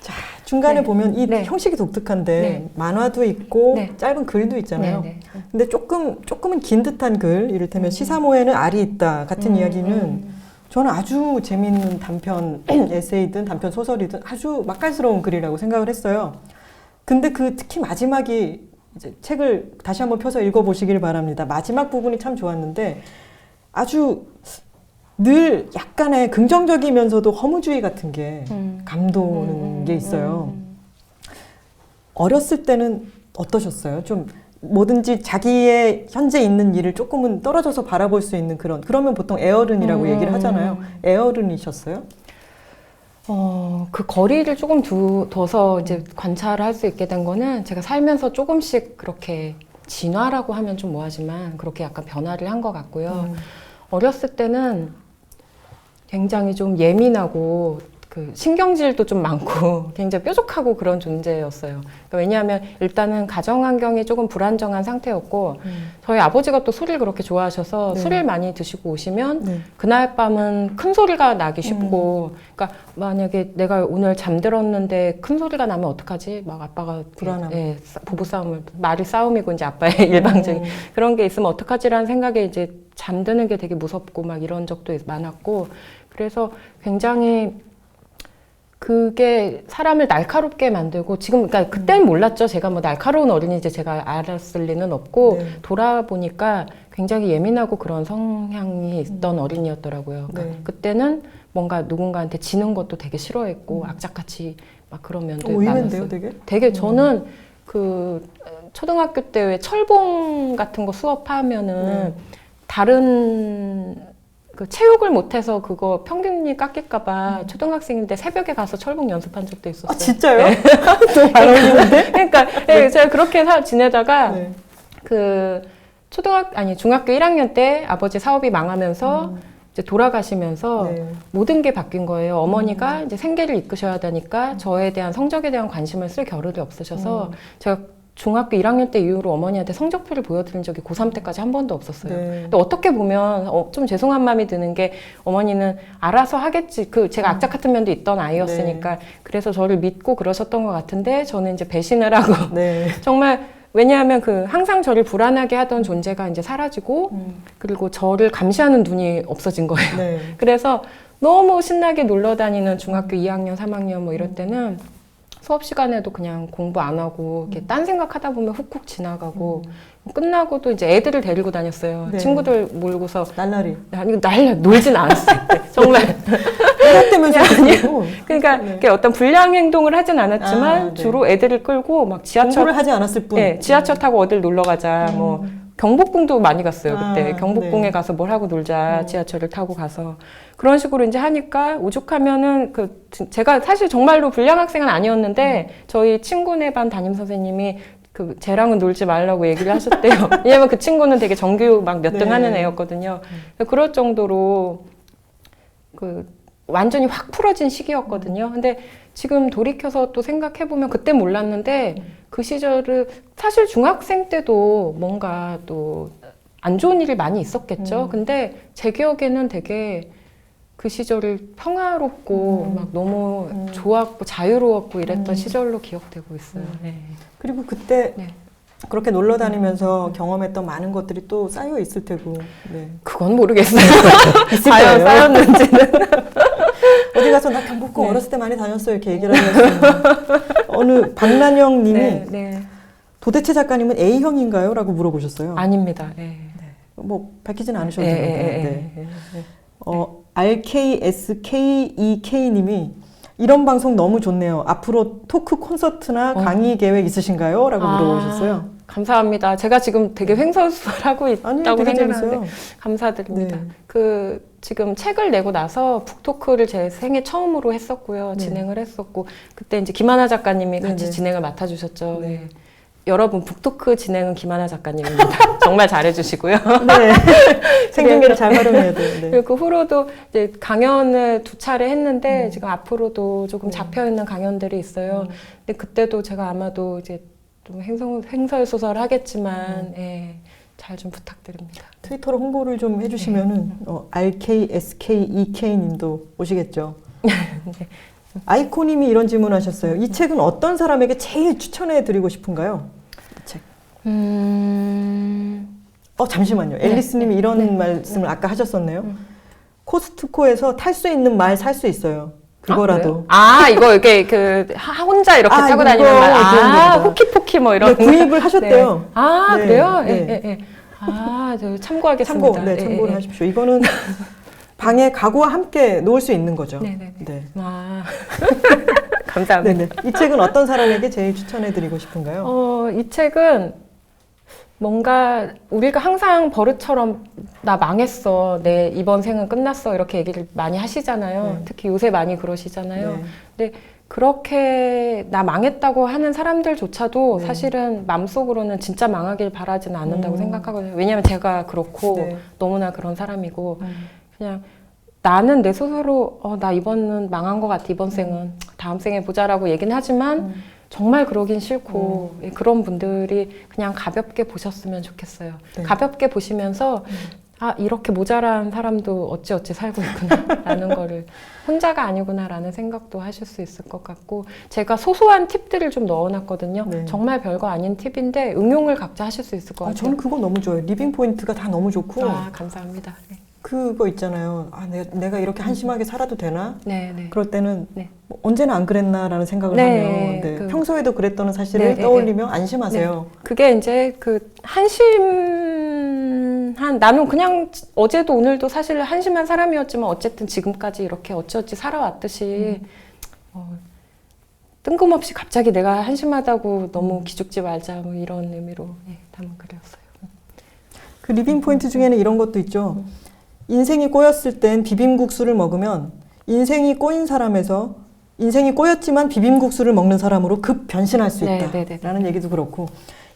자, 중간에 네. 보면 이 네. 형식이 독특한데 네. 만화도 있고 네. 짧은 글도 있잖아요. 네, 네. 근데 조금은 긴 듯한 글, 이를테면 시사모에는 알이 있다 같은 이야기는 저는 아주 재미있는 단편 에세이든 단편 소설이든 아주 맛깔스러운 글이라고 생각을 했어요. 근데 그 특히 마지막이, 이제 책을 다시 한번 펴서 읽어보시길 바랍니다. 마지막 부분이 참 좋았는데 아주 늘 약간의 긍정적이면서도 허무주의 같은 게 감도는 게 있어요. 어렸을 때는 어떠셨어요? 좀 뭐든지 자기의 현재 있는 일을 조금은 떨어져서 바라볼 수 있는 그러면 보통 애어른이라고 얘기를 하잖아요. 애어른이셨어요? 그 거리를 조금 둬서 이제 관찰을 할 수 있게 된 거는 제가 살면서 조금씩 그렇게 진화라고 하면 좀 뭐하지만 그렇게 약간 변화를 한 것 같고요. 어렸을 때는 굉장히 좀 예민하고 그 신경질도 좀 많고 굉장히 뾰족하고 그런 존재였어요. 그러니까 왜냐하면 일단은 가정 환경이 조금 불안정한 상태였고 저희 아버지가 또 술을 그렇게 좋아하셔서 네. 술을 많이 드시고 오시면 네. 그날 밤은 큰 소리가 나기 쉽고 그러니까 만약에 내가 오늘 잠들었는데 큰 소리가 나면 어떡하지? 막 아빠가 불안함. 예, 부부싸움을 말이 싸움이고 이제 아빠의 일방적인 그런 게 있으면 어떡하지라는 생각에 이제 잠드는 게 되게 무섭고 막 이런 적도 많았고 그래서 굉장히 그게 사람을 날카롭게 만들고 지금 그러니까 그때는 몰랐죠. 제가 뭐 날카로운 어린이인지 제가 알았을 리는 없고 네. 돌아보니까 굉장히 예민하고 그런 성향이 있던 어린이였더라고요. 그러니까 네. 그때는 뭔가 누군가한테 지는 것도 되게 싫어했고 악착같이 막 그런 면도 의외인데요, 많았어요. 되게? 저는 그 초등학교 때 왜 철봉 같은 거 수업하면은 다른 그 체육을 못해서 그거 평균이 깎일까봐 초등학생인데 새벽에 가서 철봉 연습한 적도 있었어요. 아, 진짜요? 네. 너무 잘 어울리는데? 그러니까 네, 제가 그렇게 지내다가 네. 그 중학교 1학년 때 아버지 사업이 망하면서 이제 돌아가시면서 네. 모든 게 바뀐 거예요. 어머니가 이제 생계를 이끄셔야 되니까 저에 대한 성적에 대한 관심을 쓸 겨를이 없으셔서 제가 중학교 1학년 때 이후로 어머니한테 성적표를 보여드린 적이 고3 때까지 한 번도 없었어요. 네. 근데 어떻게 보면 좀 죄송한 마음이 드는 게 어머니는 알아서 하겠지. 제가 악착 같은 면도 있던 아이였으니까 그래서 저를 믿고 그러셨던 것 같은데 저는 이제 배신을 하고 네. 정말 왜냐하면 항상 저를 불안하게 하던 존재가 이제 사라지고 그리고 저를 감시하는 눈이 없어진 거예요. 네. 그래서 너무 신나게 놀러 다니는 중학교 2학년, 3학년 뭐 이럴 때는 수업 시간에도 그냥 공부 안 하고 이렇게 딴 생각하다 보면 훅훅 지나가고 끝나고도 이제 애들을 데리고 다녔어요. 네. 친구들 몰고서 날라리. 아니 놀진 않았어요. 정말 때면서 그러니까 네. 이렇게 어떤 불량 행동을 하진 않았지만 아, 네. 주로 애들을 끌고 막 지하철 공부를 하지 않았을 뿐. 네, 지하철 타고 어딜 놀러 가자 뭐 경복궁도 많이 갔어요 그때. 아, 경복궁에 네. 가서 뭘 하고 놀자 지하철을 타고 가서 그런 식으로 이제 하니까 오죽하면은 제가 사실 정말로 불량 학생은 아니었는데 저희 친구네 반 담임 선생님이 쟤랑은 놀지 말라고 얘기를 하셨대요. 왜냐면 그 친구는 되게 정규 막 몇 등 네. 하는 애였거든요. 그럴 정도로 완전히 확 풀어진 시기였거든요. 근데 지금 돌이켜서 또 생각해보면 그때 몰랐는데 그 시절을 사실 중학생 때도 뭔가 또 안 좋은 일이 많이 있었겠죠. 근데 제 기억에는 되게 그 시절을 평화롭고 막 너무 좋았고 자유로웠고 이랬던 시절로 기억되고 있어요. 네. 그리고 그때 네. 그렇게 놀러 다니면서 경험했던 많은 것들이 또 쌓여 있을 테고. 네. 그건 모르겠어요. 있을 과연 거예요. 쌓였는지는. 어디 가서 나 경복궁 네. 어렸을 때 많이 다녔어요. 이렇게 얘기를 하셨어요. 어느 박난영 님이 네, 네. 도대체 작가님은 A형인가요? 라고 물어보셨어요. 아닙니다. 네. 뭐 밝히지는 않으셔도 예, 되는데. 예, 네. 예, 예. RKSKEK님이 이런 방송 너무 좋네요. 앞으로 토크 콘서트나 강의 계획 있으신가요? 라고 물어보셨어요. 감사합니다. 제가 지금 되게 횡설수설하고 아니요, 있다고 되게 생각하는데 재밌어요. 감사드립니다. 네. 지금 책을 내고 나서 북토크를 제 생애 처음으로 했었고요. 네. 진행을 했었고 그때 이제 김하나 작가님이 같이 네, 네. 진행을 맡아주셨죠. 네. 네. 여러분 북토크 진행은 김하나 작가님입니다. 정말 잘해주시고요. 네. 생중계를 잘 활용해야 돼요. 네. 그리고 그 후로도 이제 강연을 2차례 했는데 지금 앞으로도 조금 잡혀있는 강연들이 있어요. 근데 그때도 제가 아마도 이제 좀 횡설수설 하겠지만 예, 잘 좀 부탁드립니다. 트위터로 홍보를 좀 해주시면은 RKSKEK님도 오시겠죠. 네. 아이코님이 이런 질문하셨어요. 이 책은 어떤 사람에게 제일 추천해드리고 싶은가요? 이 책. 잠시만요. 앨리스님이 이런 말씀을 아까 하셨었네요. 코스트코에서 탈 수 있는 말 살 수 있어요. 그거라도. 이거 이렇게 혼자 이렇게 타고 다니는 이거 말. 그런 겁니다. 호키포키 뭐 이런. 네, 구입을 하셨대요. 네. 네, 그래요? 네. 예, 예. 저 참고하겠습니다. 참고를 하십시오. 이거는 방에 가구와 함께 놓을 수 있는 거죠. 네네네. 네. 감사합니다. 네네. 이 책은 어떤 사람에게 제일 추천해드리고 싶은가요? 이 책은 뭔가 우리가 항상 버릇처럼 나 망했어, 내 이번 생은 끝났어 이렇게 얘기를 많이 하시잖아요. 네. 특히 요새 많이 그러시잖아요. 네. 근데 그렇게 나 망했다고 하는 사람들조차도 네. 사실은 마음속으로는 진짜 망하길 바라지는 않는다고 생각하거든요. 왜냐하면 제가 그렇고 네. 너무나 그런 사람이고 그냥 나는 내 스스로 나 이번은 망한 것 같아. 이번 생은 다음 생에 보자라고 얘기는 하지만 정말 그러긴 싫고 그런 분들이 그냥 가볍게 보셨으면 좋겠어요. 네. 가볍게 보시면서 아 이렇게 모자란 사람도 어찌어찌 살고 있구나라는 거를 혼자가 아니구나라는 생각도 하실 수 있을 것 같고 제가 소소한 팁들을 좀 넣어놨거든요. 네. 정말 별거 아닌 팁인데 응용을 각자 하실 수 있을 것 같아요. 저는 그거 너무 좋아요. 리빙 포인트가 다 너무 좋고 아 감사합니다. 네. 그거 있잖아요. 내가 이렇게 한심하게 살아도 되나? 네, 네. 그럴 때는 네. 뭐 언제나 안 그랬나라는 생각을 네, 하면 평소에도 그랬던 사실을 네, 네, 떠올리면 안심하세요. 그게 이제 나는 그냥 어제도 오늘도 사실 한심한 사람이었지만 어쨌든 지금까지 이렇게 어찌어찌 살아왔듯이 뜬금없이 갑자기 내가 한심하다고 너무 기죽지 말자 뭐 이런 의미로 담은 글이었어요. 그 리빙 포인트 중에는 이런 것도 있죠. 인생이 꼬였을 땐 비빔국수를 먹으면 인생이 꼬인 사람에서 인생이 꼬였지만 비빔국수를 먹는 사람으로 급 변신할 수 있다라는 얘기도 그렇고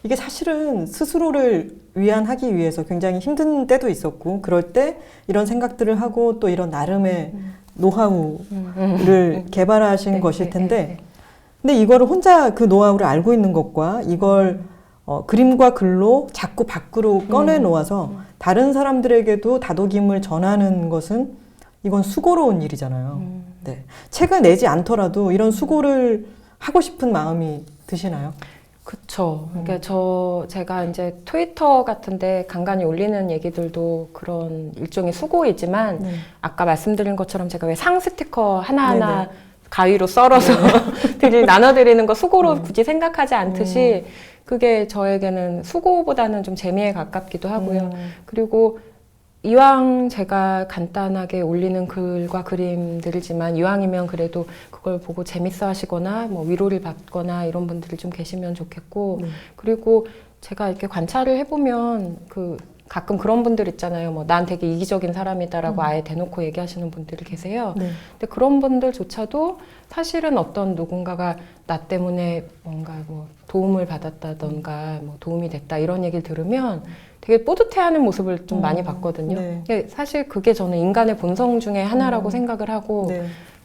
이게 사실은 스스로를 위안하기 위해서 굉장히 힘든 때도 있었고 그럴 때 이런 생각들을 하고 또 이런 나름의 노하우를 개발하신 것일 텐데 근데 이거를 혼자 그 노하우를 알고 있는 것과 이걸 그림과 글로 자꾸 밖으로 꺼내 놓아서 다른 사람들에게도 다독임을 전하는 것은 이건 수고로운 일이잖아요. 네. 책을 내지 않더라도 이런 수고를 하고 싶은 마음이 드시나요? 그쵸. 그러니까 제가 이제 트위터 같은데 간간히 올리는 얘기들도 그런 일종의 수고이지만 아까 말씀드린 것처럼 제가 왜 상 스티커 하나하나 네네. 가위로 썰어서 나눠드리는 거 수고로 굳이 생각하지 않듯이 그게 저에게는 수고보다는 좀 재미에 가깝기도 하고요. 그리고 이왕 제가 간단하게 올리는 글과 그림들이지만 이왕이면 그래도 그걸 보고 재밌어 하시거나 뭐 위로를 받거나 이런 분들이 좀 계시면 좋겠고 그리고 제가 이렇게 관찰을 해보면 가끔 그런 분들 있잖아요. 뭐 난 되게 이기적인 사람이다라고 아예 대놓고 얘기하시는 분들이 계세요. 근데 그런 분들조차도 사실은 어떤 누군가가 나 때문에 뭔가 뭐 도움을 받았다던가 뭐 도움이 됐다 이런 얘기를 들으면 되게 뿌듯해하는 모습을 좀 많이 봤거든요. 근데 사실 그게 저는 인간의 본성 중에 하나라고 생각을 하고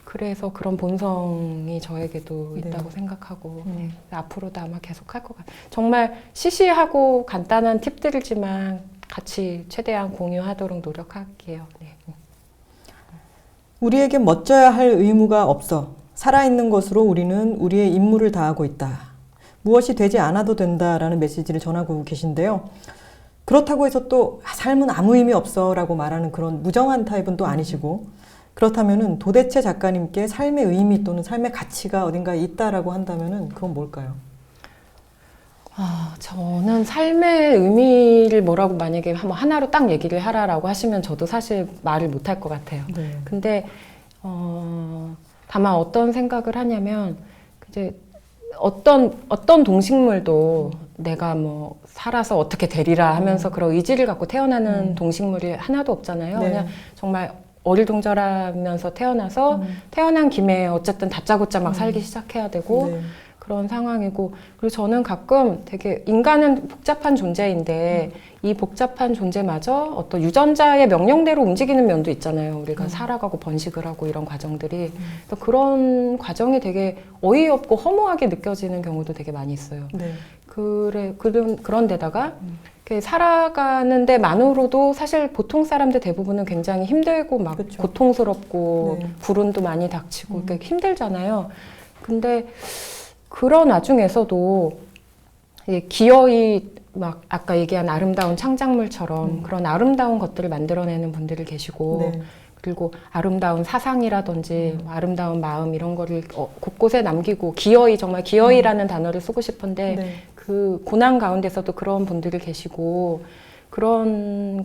그래서 그런 본성이 저에게도 있다고 생각하고 앞으로도 아마 계속 할 것 같아요. 정말 시시하고 간단한 팁들이지만 같이 최대한 공유하도록 노력할게요. 우리에게 멋져야 할 의무가 없어. 살아있는 것으로 우리는 우리의 임무를 다하고 있다. 무엇이 되지 않아도 된다라는 메시지를 전하고 계신데요. 그렇다고 해서 또 삶은 아무 의미 없어 라고 말하는 그런 무정한 타입은 또 아니시고 그렇다면은 도대체 작가님께 삶의 의미 또는 삶의 가치가 어딘가에 있다라고 한다면은 그건 뭘까요? 저는 삶의 의미를 뭐라고 만약에 하나로 딱 얘기를 하라라고 하시면 저도 사실 말을 못할 것 같아요. 근데 다만 어떤 생각을 하냐면 이제 어떤 동식물도 내가 뭐 살아서 어떻게 되리라 하면서 그런 의지를 갖고 태어나는 동식물이 하나도 없잖아요. 그냥 정말 어리둥절하면서 태어나서 태어난 김에 어쨌든 다짜고짜 막 살기 시작해야 되고 그런 상황이고 그리고 저는 가끔 되게 인간은 복잡한 존재인데 이 복잡한 존재마저 어떤 유전자의 명령대로 움직이는 면도 있잖아요. 우리가 살아가고 번식을 하고 이런 과정들이 그런 과정이 되게 어이없고 허무하게 느껴지는 경우도 되게 많이 있어요. 그런데다가 살아가는 데만으로도 사실 보통 사람들 대부분은 굉장히 힘들고 막 고통스럽고 불운도 많이 닥치고 힘들잖아요. 근데 그런 와중에서도 기어이 막 아까 얘기한 아름다운 창작물처럼 그런 아름다운 것들을 만들어내는 분들이 계시고 그리고 아름다운 사상이라든지 아름다운 마음 이런 거를 곳곳에 남기고 기어이 정말 기어이라는 단어를 쓰고 싶은데 그 고난 가운데서도 그런 분들이 계시고 그런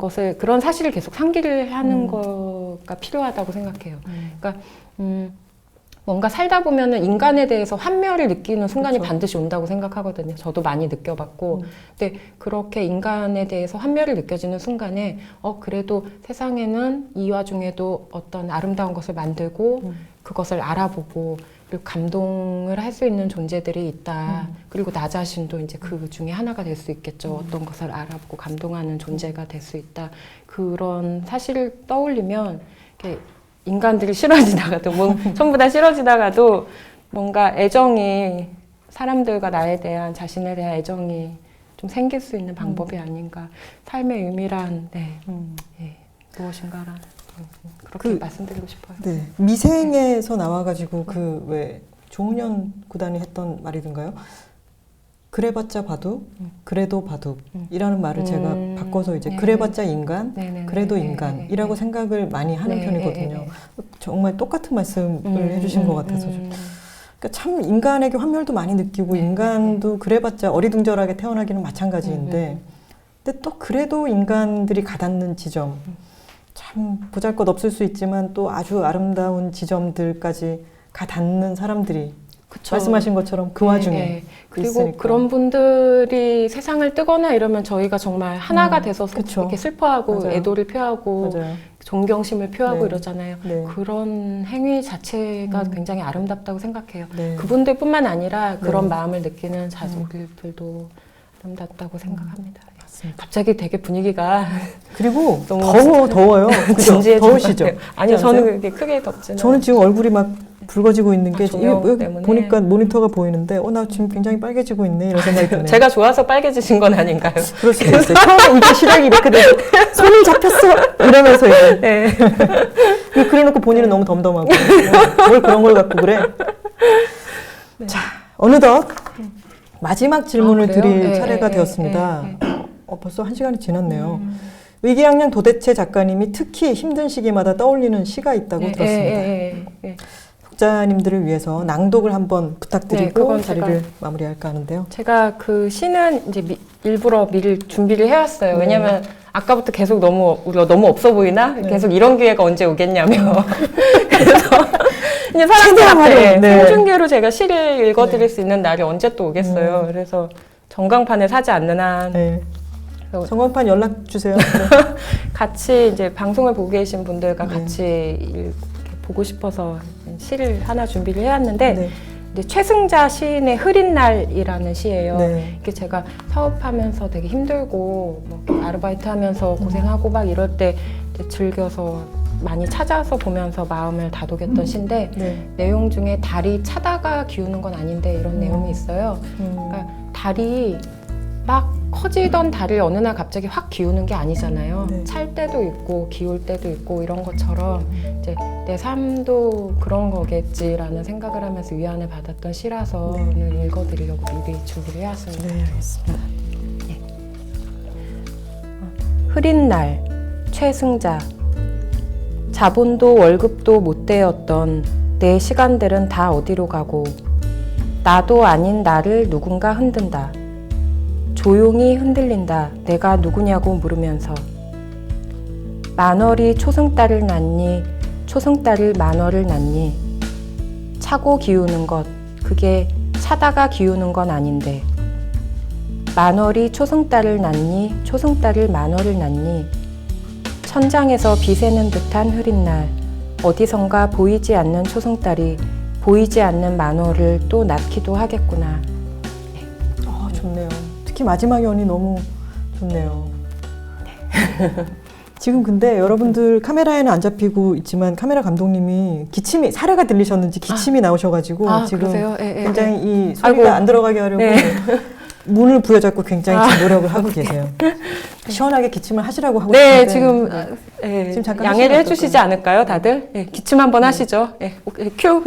사실을 계속 상기를 하는 거가 필요하다고 생각해요. 그러니까 뭔가 살다 보면은 인간에 대해서 환멸을 느끼는 순간이 반드시 온다고 생각하거든요. 저도 많이 느껴봤고. 근데 그렇게 인간에 대해서 환멸을 느껴지는 순간에 그래도 세상에는 이 와중에도 어떤 아름다운 것을 만들고 그것을 알아보고 그리고 감동을 할 수 있는 존재들이 있다. 그리고 나 자신도 이제 그 중에 하나가 될 수 있겠죠. 어떤 것을 알아보고 감동하는 존재가 될 수 있다. 그런 사실을 떠올리면 이렇게 인간들이 싫어지다가도 전부 다 싫어지다가도 뭔가 애정이 사람들과 나에 대한 자신에 대한 애정이 좀 생길 수 있는 방법이 아닌가. 삶의 의미란 예, 무엇인가란 그렇게 말씀드리고 싶어요. 네. 미생에서 나와가지고 그 왜 조은현 구단이 했던 말이던가요? 그래봤자 바둑, 그래도 바둑이라는 말을 제가 바꿔서 이제 그래봤자 인간, 그래도 인간이라고 생각을 많이 하는 편이거든요. 정말 똑같은 말씀을 해주신 것 같아서 좀. 그러니까 참 인간에게 환멸도 많이 느끼고 인간도 그래봤자 어리둥절하게 태어나기는 마찬가지인데 근데 또 그래도 인간들이 가닿는 지점 참 보잘것없을 수 있지만 또 아주 아름다운 지점들까지 가닿는 사람들이 그쵸. 말씀하신 것처럼 그 와중에 그리고 있으니까. 그런 분들이 세상을 뜨거나 이러면 저희가 정말 하나가 돼서 그쵸. 이렇게 슬퍼하고 맞아요. 애도를 표하고 맞아요. 존경심을 표하고 네. 이러잖아요. 네. 그런 행위 자체가 굉장히 아름답다고 생각해요. 네. 그분들뿐만 아니라 그런 네. 마음을 느끼는 자손들도 아름답다고 생각합니다. 맞습니다. 갑자기 되게 분위기가 그리고 너무 더워요. 그죠? 진지해진 더우시죠? 것 같아요. 아니요, 저는 그렇게 크게 덥지는 저는 지금 얼굴이 막 붉어지고 있는 게 조명 여기 때문에. 보니까 모니터가 보이는데 나 지금 굉장히 빨개지고 있네 이런 생각이 드네요. 제가 좋아서 빨개지신 건 아닌가요? 그럴 수도 있어요. 처음에 이게 시력이 이렇게 돼서 손이 잡혔어 이러면서 이제 네. 그래놓고 본인은 너무 덤덤하고 뭘 그런 걸 갖고 그래. 자 어느덧 마지막 질문을 그래요? 드릴 네, 차례가 네, 되었습니다. 네, 벌써 1시간이 지났네요. 위기양양 도대체 작가님이 특히 힘든 시기마다 떠올리는 시가 있다고 들었습니다. 독자님들을 위해서 낭독을 한번 부탁드리고 그건 자리를 제가 마무리할까 하는데요. 제가 그 시는 이제 일부러 미리 준비를 해왔어요. 왜냐면 아까부터 계속 우리가 너무 없어 보이나? 계속 이런 기회가 언제 오겠냐며. 그래서 이제 사람들 앞에 생중계로 제가 시를 읽어드릴 수 있는 날이 언제 또 오겠어요. 그래서 전광판에 사지 않는 한 전광판 연락 주세요. 같이 이제 방송을 보고 계신 분들과 같이 보고 싶어서 시를 하나 준비를 해왔는데 이제 최승자 시인의 흐린 날이라는 시예요. 이게 제가 사업하면서 되게 힘들고 뭐 아르바이트 하면서 고생하고 막 이럴 때 이제 즐겨서 많이 찾아서 보면서 마음을 다독였던 시인데 내용 중에 달이 차다가 기우는 건 아닌데 이런 내용이 있어요. 그러니까 달이 막 커지던 달을 어느 날 갑자기 확 기우는 게 아니잖아요. 찰 때도 있고 기울 때도 있고 이런 것처럼 이제 내 삶도 그런 거겠지라는 생각을 하면서 위안을 받았던 시라서 오늘 읽어드리려고 미리 준비를 해왔습니다. 네, 알겠습니다. 흐린 날, 최승자. 자본도 월급도 못 되었던 내 시간들은 다 어디로 가고 나도 아닌 나를 누군가 흔든다. 조용히 흔들린다. 내가 누구냐고 물으면서 만월이 초승달을 낳니 초승달이 만월을 낳니 차고 기우는 것 그게 차다가 기우는 건 아닌데 만월이 초승달을 낳니 초승달을 만월을 낳니 천장에서 비 새는 듯한 흐린 날 어디선가 보이지 않는 초승달이 보이지 않는 만월을 또 낳기도 하겠구나. 좋네요. 특히 마지막 연이 너무 좋네요. 지금 근데 여러분들 카메라에는 안 잡히고 있지만 카메라 감독님이 기침이 사례가 들리셨는지 기침이 나오셔가지고 지금 굉장히 이 소리가 안 들어가게 하려고 문을 부여잡고 굉장히 지금 노력을 하고 계세요. 시원하게 기침을 하시라고 하고 싶은데 지금 잠깐 양해를 해주시지 않을까요, 다들? 기침 한번 하시죠. 큐.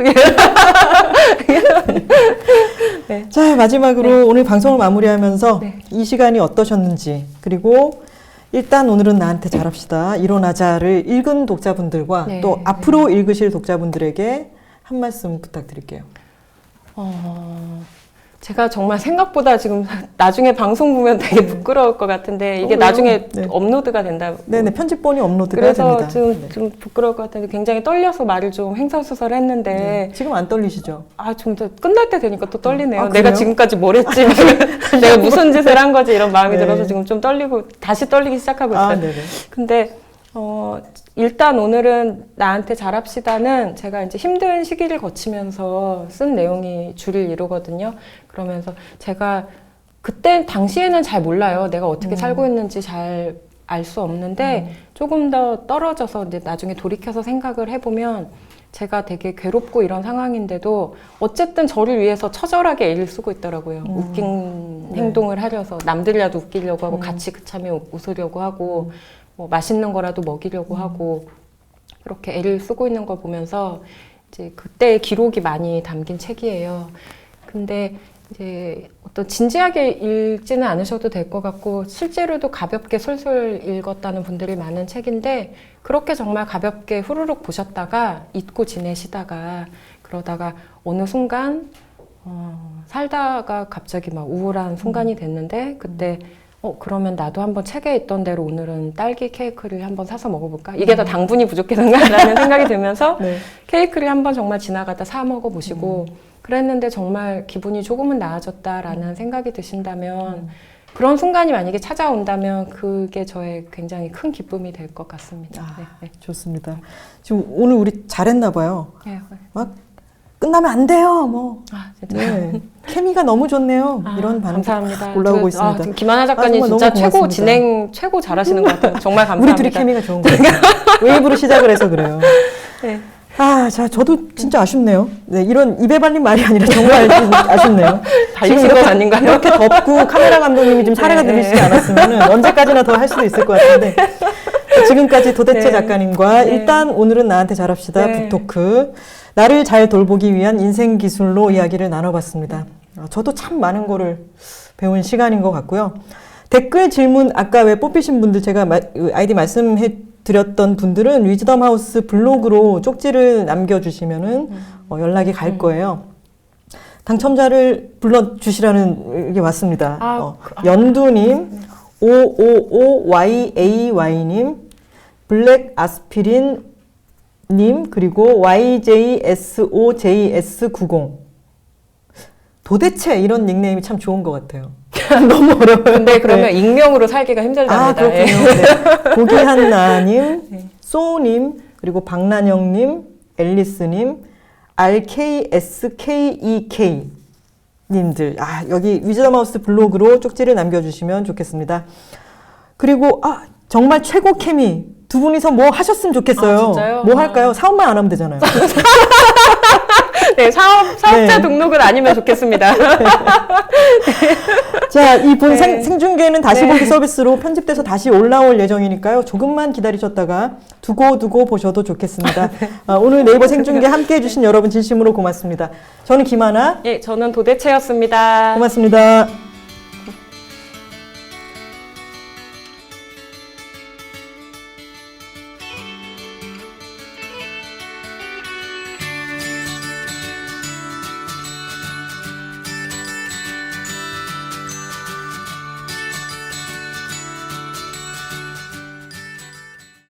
자, 마지막으로 오늘 방송을 마무리하면서 이 시간이 어떠셨는지 그리고 일단 오늘은 나한테 잘합시다. 일어나자를 읽은 독자분들과 또 앞으로 읽으실 독자분들에게 한 말씀 부탁드릴게요. 제가 정말 생각보다 지금 나중에 방송 보면 되게 부끄러울 것 같은데 이게 나중에 업로드가 된다. 네네, 편집본이 업로드가 그래서 됩니다. 좀 부끄러울 것 같은데 굉장히 떨려서 말을 좀 횡설수설했는데 지금 안 떨리시죠? 좀 더 끝날 때 되니까 또 떨리네요. 그래요? 내가 지금까지 뭘 했지? 내가 무슨 짓을 한 거지? 이런 마음이 들어서 지금 좀 떨리고 다시 떨리기 시작하고 있어요. 근데 일단 오늘은 나한테 잘합시다는 제가 이제 힘든 시기를 거치면서 쓴 내용이 주를 이루거든요. 그러면서 제가 그때 당시에는 잘 몰라요. 내가 어떻게 살고 있는지 잘 알 수 없는데 조금 더 떨어져서 이제 나중에 돌이켜서 생각을 해보면 제가 되게 괴롭고 이런 상황인데도 어쨌든 저를 위해서 처절하게 애를 쓰고 있더라고요. 웃긴 행동을 하려서 남들이라도 웃기려고 하고 같이 그참에 웃으려고 하고 뭐 맛있는 거라도 먹이려고 하고 그렇게 애를 쓰고 있는 걸 보면서 이제 그때의 기록이 많이 담긴 책이에요. 근데 이제 어떤 진지하게 읽지는 않으셔도 될 것 같고 실제로도 가볍게 솔솔 읽었다는 분들이 많은 책인데 그렇게 정말 가볍게 후루룩 보셨다가 잊고 지내시다가 그러다가 어느 순간 살다가 갑자기 막 우울한 순간이 됐는데 그때 그러면 나도 한번 책에 있던 대로 오늘은 딸기 케이크를 한번 사서 먹어볼까? 이게 더 당분이 부족해서인가라는 생각이 들면서 네. 케이크를 한번 정말 지나가다 사 먹어보시고 그랬는데 정말 기분이 조금은 나아졌다라는 생각이 드신다면 그런 순간이 만약에 찾아온다면 그게 저의 굉장히 큰 기쁨이 될 것 같습니다. 아, 네, 네. 좋습니다. 지금 오늘 우리 잘했나 봐요. 네, 막 끝나면 안 돼요. 뭐. 아, 진짜. 네. 케미가 너무 좋네요. 이런 반응 감사합니다. 올라오고 있습니다. 지금 김하나 작가님 정말 진짜 너무 최고 고맙습니다. 진행 최고 잘하시는 것 같아요. 정말 감사합니다. 우리 둘이 케미가 좋은 거예요. 웨이브로 시작을 해서 그래요. 네. 아, 자, 저도 진짜 아쉽네요. 네, 이런 입에 발린 말이 아니라 정말 아쉽네요. 달리신 건 아닌가요? 이렇게 덥고 카메라 감독님이 좀 사례가 네, 들리시지 않았으면 언제까지나 더 할 수도 있을 것 같은데. 지금까지 도대체 네. 작가님과 네. 일단 오늘은 나한테 잘합시다 네. 북토크 나를 잘 돌보기 위한 인생 기술로 이야기를 나눠봤습니다. 저도 참 많은 거를 배운 시간인 것 같고요. 댓글 질문 아까 왜 뽑히신 분들 제가 아이디 말씀해 드렸던 분들은 위즈덤 하우스 블로그로 쪽지를 남겨주시면은 연락이 갈 거예요. 당첨자를 불러주시라는 게 왔습니다. 연두님, 555YAY님, 블랙 아스피린님, 그리고 YJSOJS90. 도대체 이런 닉네임이 참 좋은 것 같아요. 너무 어려워요. 근데 그러면 네. 익명으로 살기가 힘들답니다. 그렇군요. 예. 네. 고기한나님, 소님, 그리고 박난영님, 앨리스님, RKSKEK 님들. 여기 위즈덤하우스 블로그로 쪽지를 남겨주시면 좋겠습니다. 그리고 정말 최고 케미 두 분이서 뭐 하셨으면 좋겠어요. 진짜요? 뭐 할까요? 사업만 안 하면 되잖아요. 네, 사업자 네. 등록은 아니면 좋겠습니다. 자, 이 본 네. 생중계는 다시 네. 보기 서비스로 편집돼서 다시 올라올 예정이니까요. 조금만 기다리셨다가 두고 보셔도 좋겠습니다. 오늘 네이버 생중계 함께 해주신 여러분 진심으로 고맙습니다. 저는 김하나. 예, 저는 도대체였습니다. 고맙습니다.